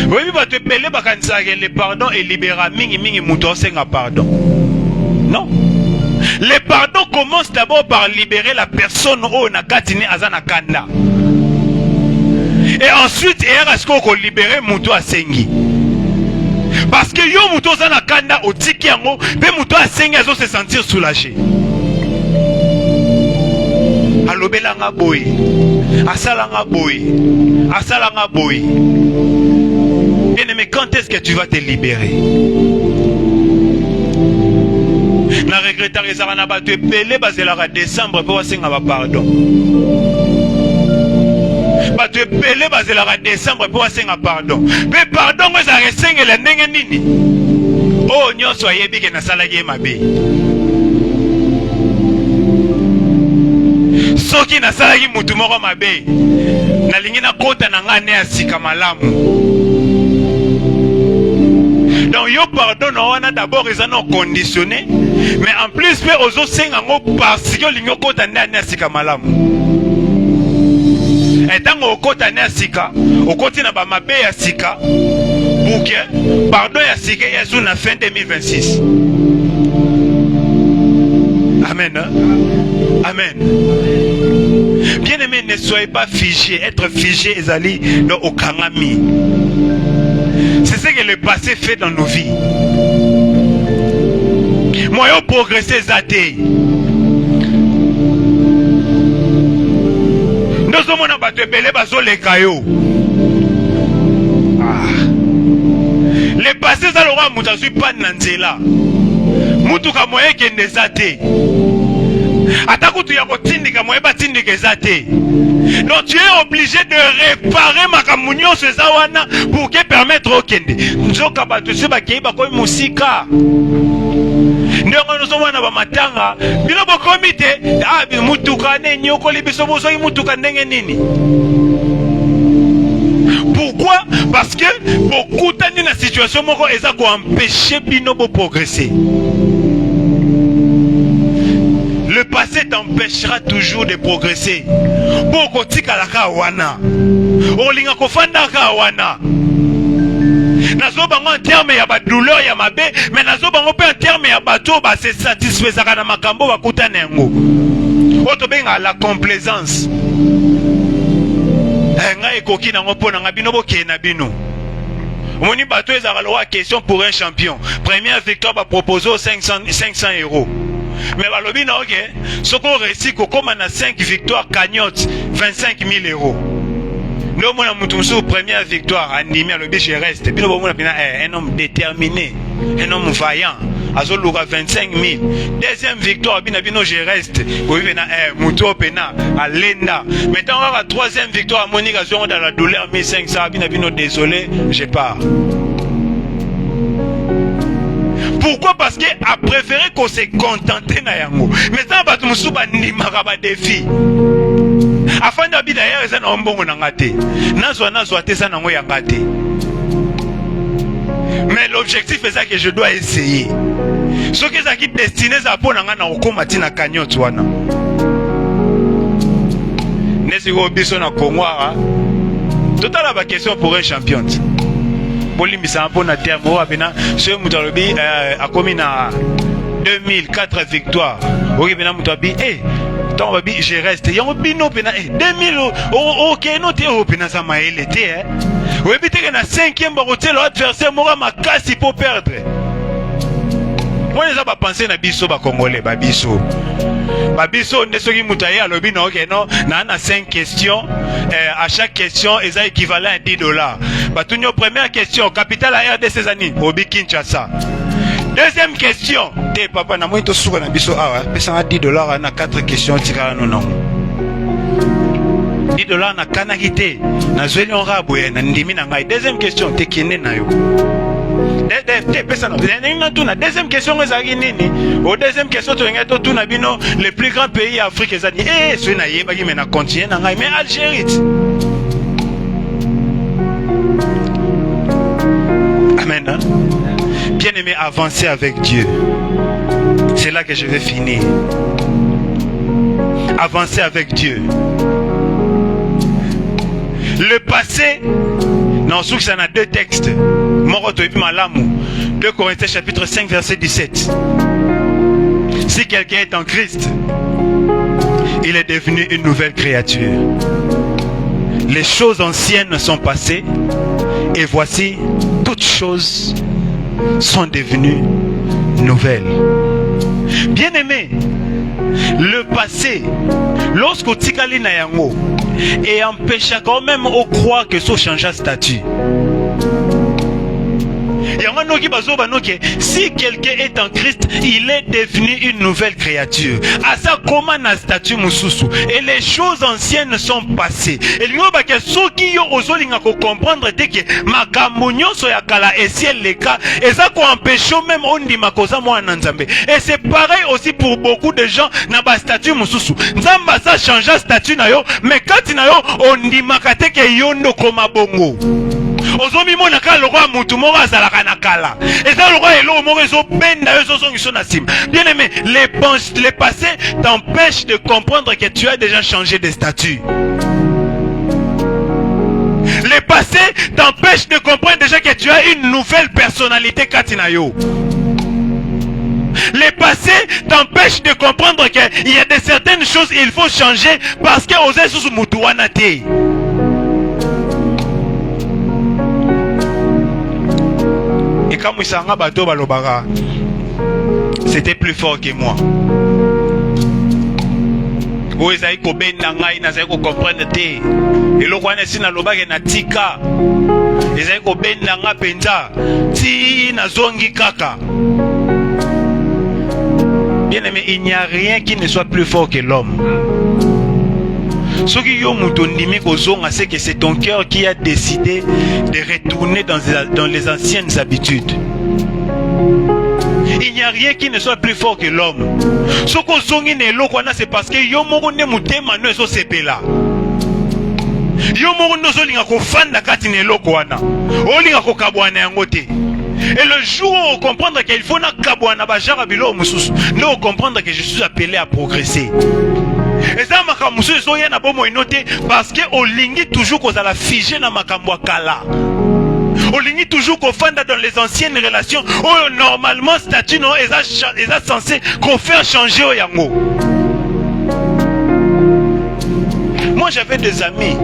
Oui, le pardon est libéré. Pardon. Non. Le pardon commence d'abord par libérer la personne au nakatine azana kanda. Et ensuite, est-ce qu'on libérer Mouto Asengi? Parce que yo Mouto Zana Kanda au Tikiango, mais Mouto Asengi a se sentir soulagé. Alobelanga boy, Asalanga boy, Asalanga boy. Bien-aimé, quand est-ce que tu vas te libérer? Na regrettar les aranabat tu es pelé basé la décembre pour asenga pardon. Tu es pelé basé la décembre pour asenga pardon. Mais pardon vous avez senga la ndenge nini. Oh nyonso ayebi ke na salagi mabe. Soki na salagi mutu moko mabe. Na lingi na kota na ngane asika malamu. Donc yo pardon on d'abord ils ont conditionné, mais en plus fait aux autres parce que l'union kota ndani asika malamu. Et tant au kota ndani asika, au côté na ba mabe ya sika, bouquet, pardon ya sika ya sous la fin 2026. Amen. Amen. Bien-aimé, ne soyez pas figé. Être figé, Ezali, dans Okangami. C'est ce que le passé fait dans nos vies. Moi, je progresse Zate. Nous sommes en train de belé baso les cailloux. Le passé, ça l'aura mouta suis pas nanzela. Moutuka moyen qui est Zate. Atakutu ya kotindika moyeba tindika ezate. Donc tu es obligé de réparer makamunyo sezawana pour que permettre au kende. Nzoka batu se bakei bakoy musika. Ndongo nozomwana ba matanga bino bokomi te mutuka ne nyoko libiso bozo mutuka ndenge nini. Pourquoi? Parce que beaucoup tani na situation moko eza ko empêcher bino bo progresser. Le passé t'empêchera toujours de progresser. Boko tika la kawana. Olinga kofanda kawana. Nazo bango en terme ya ba douleur ya mabe, mais nazo bango en terme ya bato ba se satisfaisaka na makambo bakuta nengo. Oto benga la complaisance. Nga ekoki nango pona nga bino boke na bino. Moni bateau est à question pour un champion. Première victoire va proposer 500 euros. Mais balobi na ok, ce qu'on réussit comme on a 5 victoires cagnotte 25 000 euros. Nous on a monté première victoire animé le je reste. Puis nous on a un homme déterminé, un homme vaillant. Azoluka 25 000. Deuxième victoire, bino je reste. Oui, bina muto pena à Lenda. Maintenant on a la troisième victoire, Monique Azon dans la douleur 1500. Bino désolé, je pars. Pourquoi? Parce qu'il a préféré qu'on se contente na yango. Maintenant batu musuba ni maraba défi. Afin d'abi d'ailleurs ça na mbongo na ngate. Nazwa te ça na ngo ya ngate. Mais l'objectif est ça que je dois essayer. Ce qui est destiné à pour na okoma tina cagnotte wana. Nesi go biso na Kongwa. Total la question pour un champion. Bolimbisa pour na terme o abena ce mutalobi a commis na 2004 victoires. OK bena mutabi tant babi je reste. Yango bino pena 2000 OK no te o pena za maele te oui, puis tu as 5e baroté, l'adversaire m'aura ma casse pour perdre. Moi, je n'ai pas pensé à Bisso, Congolais, Babisso. Babisso, ne sais pas si tu as ok, non, on a 5 questions. À chaque question, ils ont équivalent à 10 $. Batunyo, première question, capitale à RDC Zani, Obi Kinshasa. Deuxième question, t'es papa, na moi, tu souris na Bisso, ça a 10 $, on a 4 questions, tu as non. 10 $ na kanakité na zweli on raboué na ndimi na ngai. Deuxième question te kine na yo te pesa na na deuxième question ezaki nini au deuxième question to ngai to tuna bino les plus grands pays Afrique ezani so na yeba ki mena continuer na ngai mais Algérie. Amen hein? Bien aimé, avancer avec Dieu, c'est là que je vais finir. Avancer avec Dieu. Le passé, non, sous ça a 2 textes. 2 Corinthiens chapitre 5 verset 17. Si quelqu'un est en Christ, il est devenu une nouvelle créature. Les choses anciennes sont passées et voici toutes choses sont devenues nouvelles. Bien-aimé, le passé, lorsqu'on tikali na yango et empêche quand même au croire que ça change de statut. Si quelqu'un est en Christ, il est devenu une nouvelle créature. À ça, comment un statut mususu. Et les choses anciennes sont passées. Et nous avons qui ont comprendre que ma camonio soya kala et si elle les cas et ça qu'on empêche même on dit ma cause moi nanzambe. Et c'est pareil aussi pour beaucoup de gens na ba statut mususu. Nzamba ça change statut na yo, mais quand na yo on dit makate ke yondo koma bongo. Ozomi mona ka le roi mutu moko azalaka na kala. Et ça le roi elo moko ezo benda yo zongi so na sim. Bien aimé, les passés t'empêchent de comprendre que tu as déjà changé de statut. Les passés t'empêchent de comprendre déjà que tu as une nouvelle personnalité Katinayo. Les passés t'empêchent de comprendre qu'il y a de certaines choses il faut changer parce que osé sous mutuana te. Et quand Moussanga Bato Balobara, c'était plus fort que moi. Où ils ont ben nangai, ils ont comprendre te. Et le roi n'est pas loba na tika. Ils ont ben nanga penza. Ti na zongi kaka. Bien aimé, il n'y a rien qui ne soit plus fort que l'homme. Ce qui c'est que c'est ton cœur qui a décidé de retourner dans les anciennes habitudes. Il n'y a rien qui ne soit plus fort que l'homme. Ce qu'on songi ne lokwana c'est parce que yo moko ne mutema no so sepela. Yo moko no so linga ko fanda kati ne lokwana. O linga ko kabwana yango te. Et le jour où on comprendre qu'il faut na kabwana ba jara bilo mususu, nous comprendre que je suis appelé à progresser. Et ça makamusu so yana bomo inote parce que on lingi toujours qu'on a la figé na makambo kala. On ligne toujours qu'on fanda dans les anciennes relations où normalement statut non est censé qu'on fait changer au yango. Moi j'avais des amis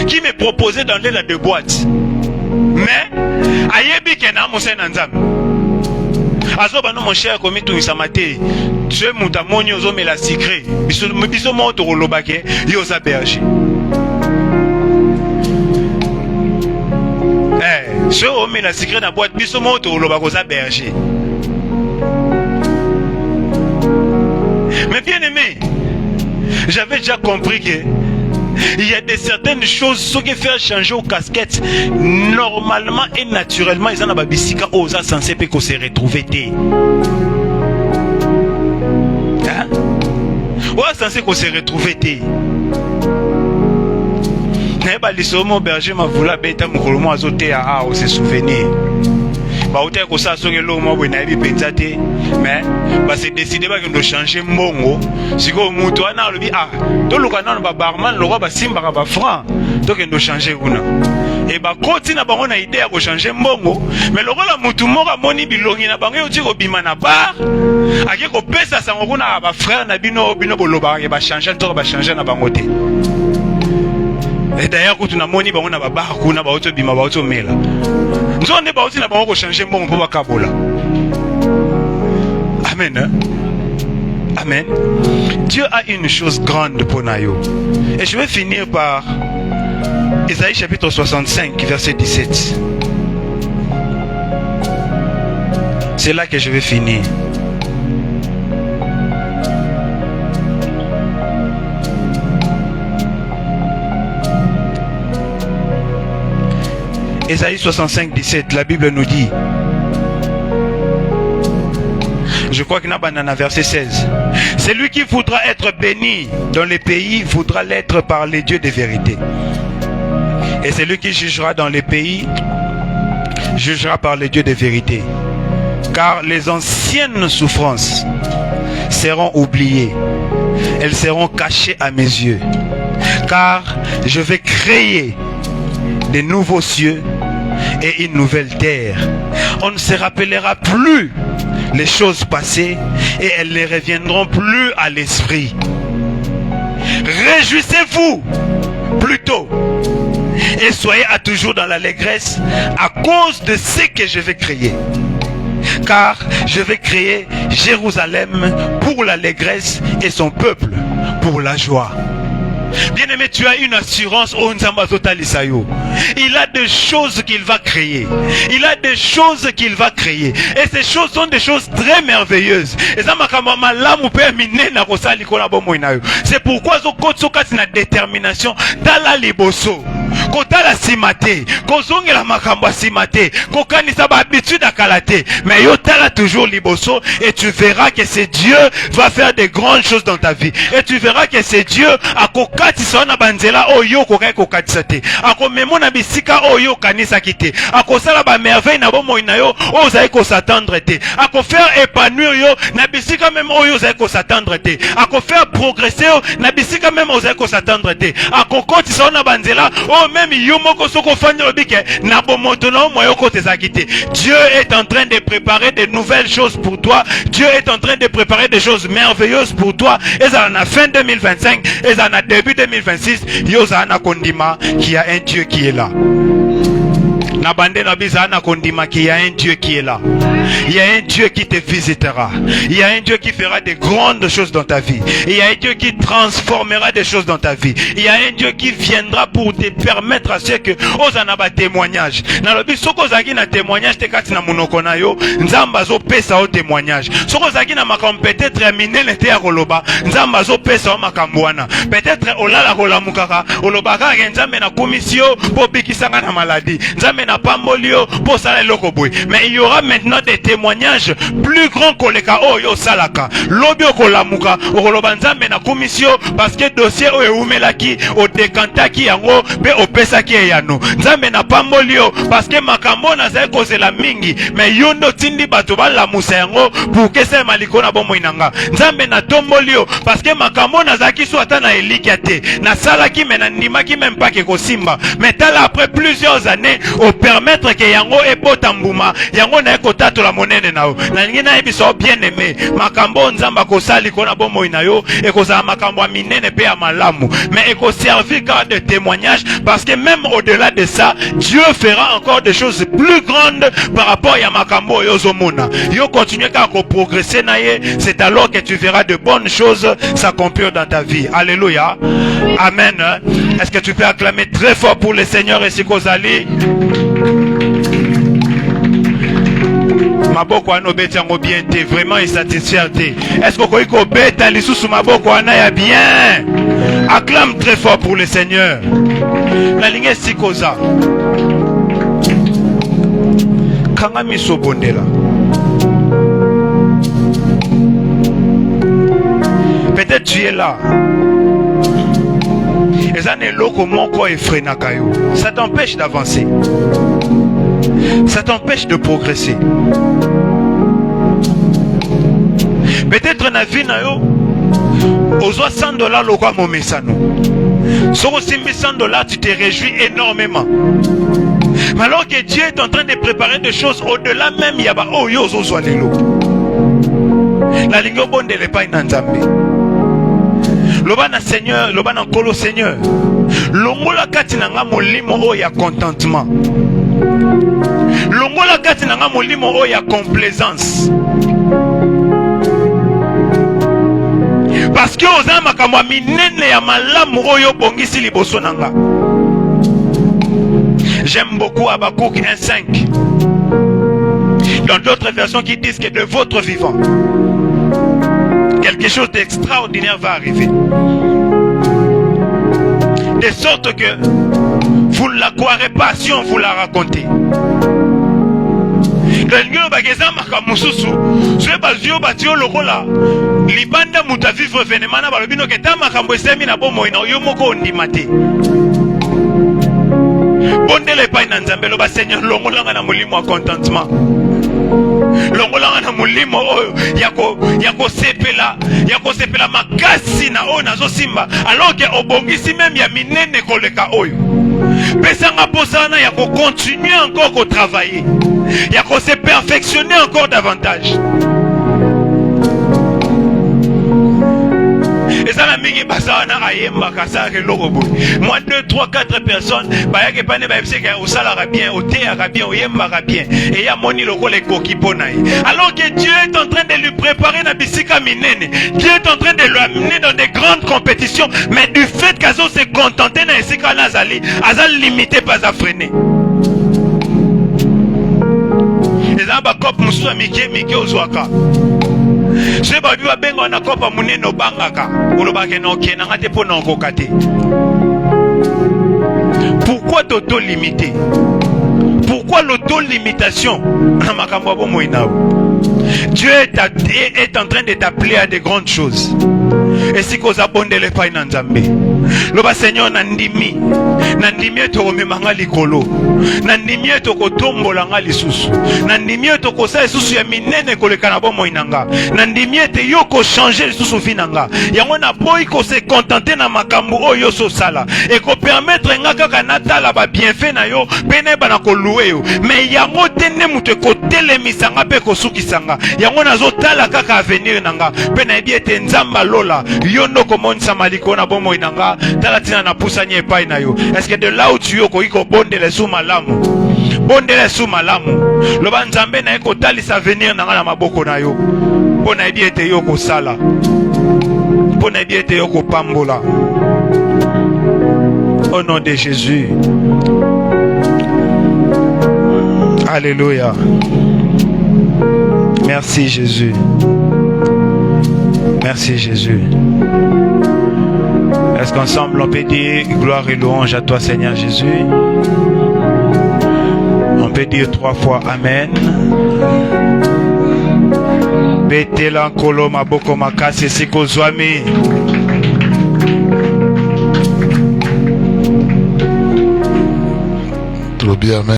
qui me proposaient d'aller dans de boîtes. mais ayebi ke na mose na nzambe azoba no mon cher komi tu isamate tu muta monyo zo mela secret biso mo to kolobake yo za berger ce homme la secret na boîte biso mo to kolobako za berger. Mais bien aimé, j'avais déjà compris que il y a des certaines choses ce qui fait changer aux casquettes normalement et naturellement ils en a babisika osa censé pe ko se retrouver té. Hein? Ouais, censé ko se retrouver té. Neba lisomo berger ma voula beta mukolo mo azote a o se souvenir. Ba ote ko sa songe lo mo bwe na bi pensate mais ba se décider ba que changer mbongo siko mutu ana lobi to luka nano ba barman lo ba simba ba franc to que ndo changer kuna et ba koti na bango na idée ya ko changer mbongo mais lokola mutu moko moni bilongi na bango yoti ko bima na bar ake ko pesa sango kuna ba frère na bino boloba ke ba changer to ba changer na bango te. Et d'ailleurs quand na moni bango na ba bar kuna ba oto bima ba oto mela nous on est pas aussi na bango ko changer mbongo pour ba kabola. Amen. Hein? Amen. Dieu a une chose grande pour Nayo. Et je vais finir par Ésaïe chapitre 65, verset 17. C'est là que je vais finir. Ésaïe 65, 17, la Bible nous dit, je crois qu'il y a un verset 16. Celui qui voudra être béni dans les pays voudra l'être par les dieux de vérité. Et celui qui jugera dans les pays jugera par les dieux de vérité. Car les anciennes souffrances seront oubliées. Elles seront cachées à mes yeux. Car je vais créer de nouveaux cieux et une nouvelle terre. On ne se rappellera plus les choses passées et elles ne reviendront plus à l'esprit. Réjouissez-vous plutôt et soyez à toujours dans l'allégresse à cause de ce que je vais créer. Car je vais créer Jérusalem pour l'allégresse et son peuple pour la joie. Bien-aimé, tu as une assurance au Nzambazotal Isayo. Il a des choses qu'il va créer. Il a des choses qu'il va créer. Et ces choses sont des choses très merveilleuses. C'est pourquoi la détermination dans la liboso. Kotala simate, kozongela makambo simate, kokanisa ba habitude akalate, mais yotala toujours liboso et tu verras que c'est Dieu va faire de grandes choses dans ta vie. Et tu verras que c'est Dieu akokatisa na banzela oyo kokai kokatisate. Akomemo na bisika oyo kanisa kite. Akosala ba merveille na bomo inayo ozai ko s'attendre te. Akofaire épanouir yo na bisika même oyo ozai ko s'attendre te. Akofaire progresser yo na bisika même ozai ko s'attendre te. Akokotisa na banzela même Dieu est en train de préparer de nouvelles choses pour toi. Dieu est en train de préparer des choses merveilleuses pour toi. Et ça en a fin 2025 et ça en a début 2026. Yozana Kondima qui a un Dieu qui est là. Il y a un Dieu qui est là. Il y a un Dieu qui te visitera. Il y a un Dieu qui fera de grandes choses dans ta vie. Il y a un Dieu qui transformera des choses dans ta vie. Il y a un Dieu qui viendra pour te permettre à ce que ozanaba témoignage. Na lobi soko zaki na témoignage te kati na munoko na yo, nzamba zo pesa o témoignage. Soko zaki na makambo peut-être terminé nete ya koloba, nzamba zo pesa o makambo wana. Peut-être olala kolamukaka, olobaka nzambe na komisio po bikisanga na maladie. Nzambe na pambolio po sala eloko boy. Mais il y aura maintenant des témoignages plus grands que les cas oyo salaka. Lobi okolamuka, okoloba nzambe na komisio parce que dossier oyo umelaki o dekantaki yango pe opesaki yano. Nzambe na pambolio parce que makambo na zai kozela mingi mais yondo tindi bato balamusa yango pour que ça maliko na bomo inanga. Nzambe na tombolio parce que makambo na zaki so ata na elikiate na salaki mena ndimaki même pas ke kosimba. Mais tala après plusieurs années permettre que yango ebota mbuma yango na ekotato la monene na yo na lingi na ebiso bien aimé makambo nzamba ko sali ko na bomo na yo ekoza makambo ya minene pe ya malamu mais eko servir car de témoignage parce que même au-delà de ça Dieu fera encore des choses plus grandes par rapport à makambo yozomona yo continuer à progresser na ye c'est alors que tu verras de bonnes choses s'accomplir dans ta vie. Alléluia. Amen. Est-ce que tu peux acclamer très fort pour le Seigneur et Sikozali? Maboko ano beti yango bien te vraiment insatisfait te. Est-ce que koiko beta lisusu maboko ana ya bien? Acclame très fort pour le Seigneur. La ligne Sikoza. Kanga miso bondela. Peut-être tu es là. Et ça n'est l'eau mon corps effraie nakayo. Ça t'empêche d'avancer. Ça t'empêche de progresser. Peut-être na vie na yo. Aux $100 le quoi mon messano. Sur aussi $100 tu te réjouis énormément. Mais alors que Dieu est en train de préparer des choses au-delà même yaba oh yo zo lelo. La ligne bonde le pas inanzambe. Lobana Seigneur, lobana nkolo Seigneur. Longola kati nanga molimo o ya contentement. Longola kati nanga molimo o ya complaisance. Parce que oza makamwa minene ya malamu oyo bongisi liboso nanga. J'aime beaucoup Habakkuk 1:5. Dans d'autres versions qui disent que de votre vivant quelque chose d'extraordinaire va arriver. De sorte que vous ne la croirez pas si on vous la racontez. Libanda muta vivre événement na balobino ke ta makambo esemi na bomo ina yo moko ondimate. Bondele pa ina nzambe loba Seigneur longolanga na molimo wa contentement. Longolanga na molimo oyo yako sepela makasi na oyo nazo simba alors que obongisi même ya minene koleka oyo. Pesanga posana yako continuer encore à travailler. Yako se perfectionner encore davantage. Et ça la mingi basana ayemba kasake logobo. Moi 2, 3, 4 personnes bayake pane bayebse ka osala bien, oteaka bien, oyembaka bien et ya moni loko le koki ponai. Alors que Dieu est en train de lui préparer na bisika minene. Dieu est en train de l'amener dans des grandes compétitions, mais du fait qu'azo se contenter na esika nazali, azal limité pas à freiner. Et ça ba kop musu mike ozwaka. Je babi wa bengo na kopa muneno bangaka olobake no kenanga te pona okokate. Pourquoi t'auto-limiter? Pourquoi l'auto-limitation? Dieu est en train de t'appeler à de grandes choses. Et si vous abondez les pains en Zambé, le Seigneur nandimi to memanga likolo, nandimi to kotombo langa lisusu, nandimi to kosa lisusu ya minene kolekana bomo inanga, nandimi te yoko changer lisusu vinanga. Yango na boy ko se contenter na makambo oyo so sala et ko permettre ngaka kanata la ba bienfait na yo pene bana ko louer yo. Mais yango tene mutu ko telemisanga pe ko sukisanga. Yango nazo tala kaka avenir nanga pene biete nzamba lola yondo komonisa maliko na bomo inanga talatina na pusanye epai na yo. Est-ce que de là où tu yoko iko bondele sous malamu, bondele sous malamu loba nzambe na eko talisa avenir nanga na maboko na yo pona biete yoko sala, pona biete yoko pambola. Au nom de Jésus. Alléluia. Merci Jésus. Merci Jésus. Est-ce qu'ensemble on peut dire gloire et louange à toi Seigneur Jésus? On peut dire 3 fois Amen. Betela nkolo maboko makasi siko zwami. Trop bien, Amen.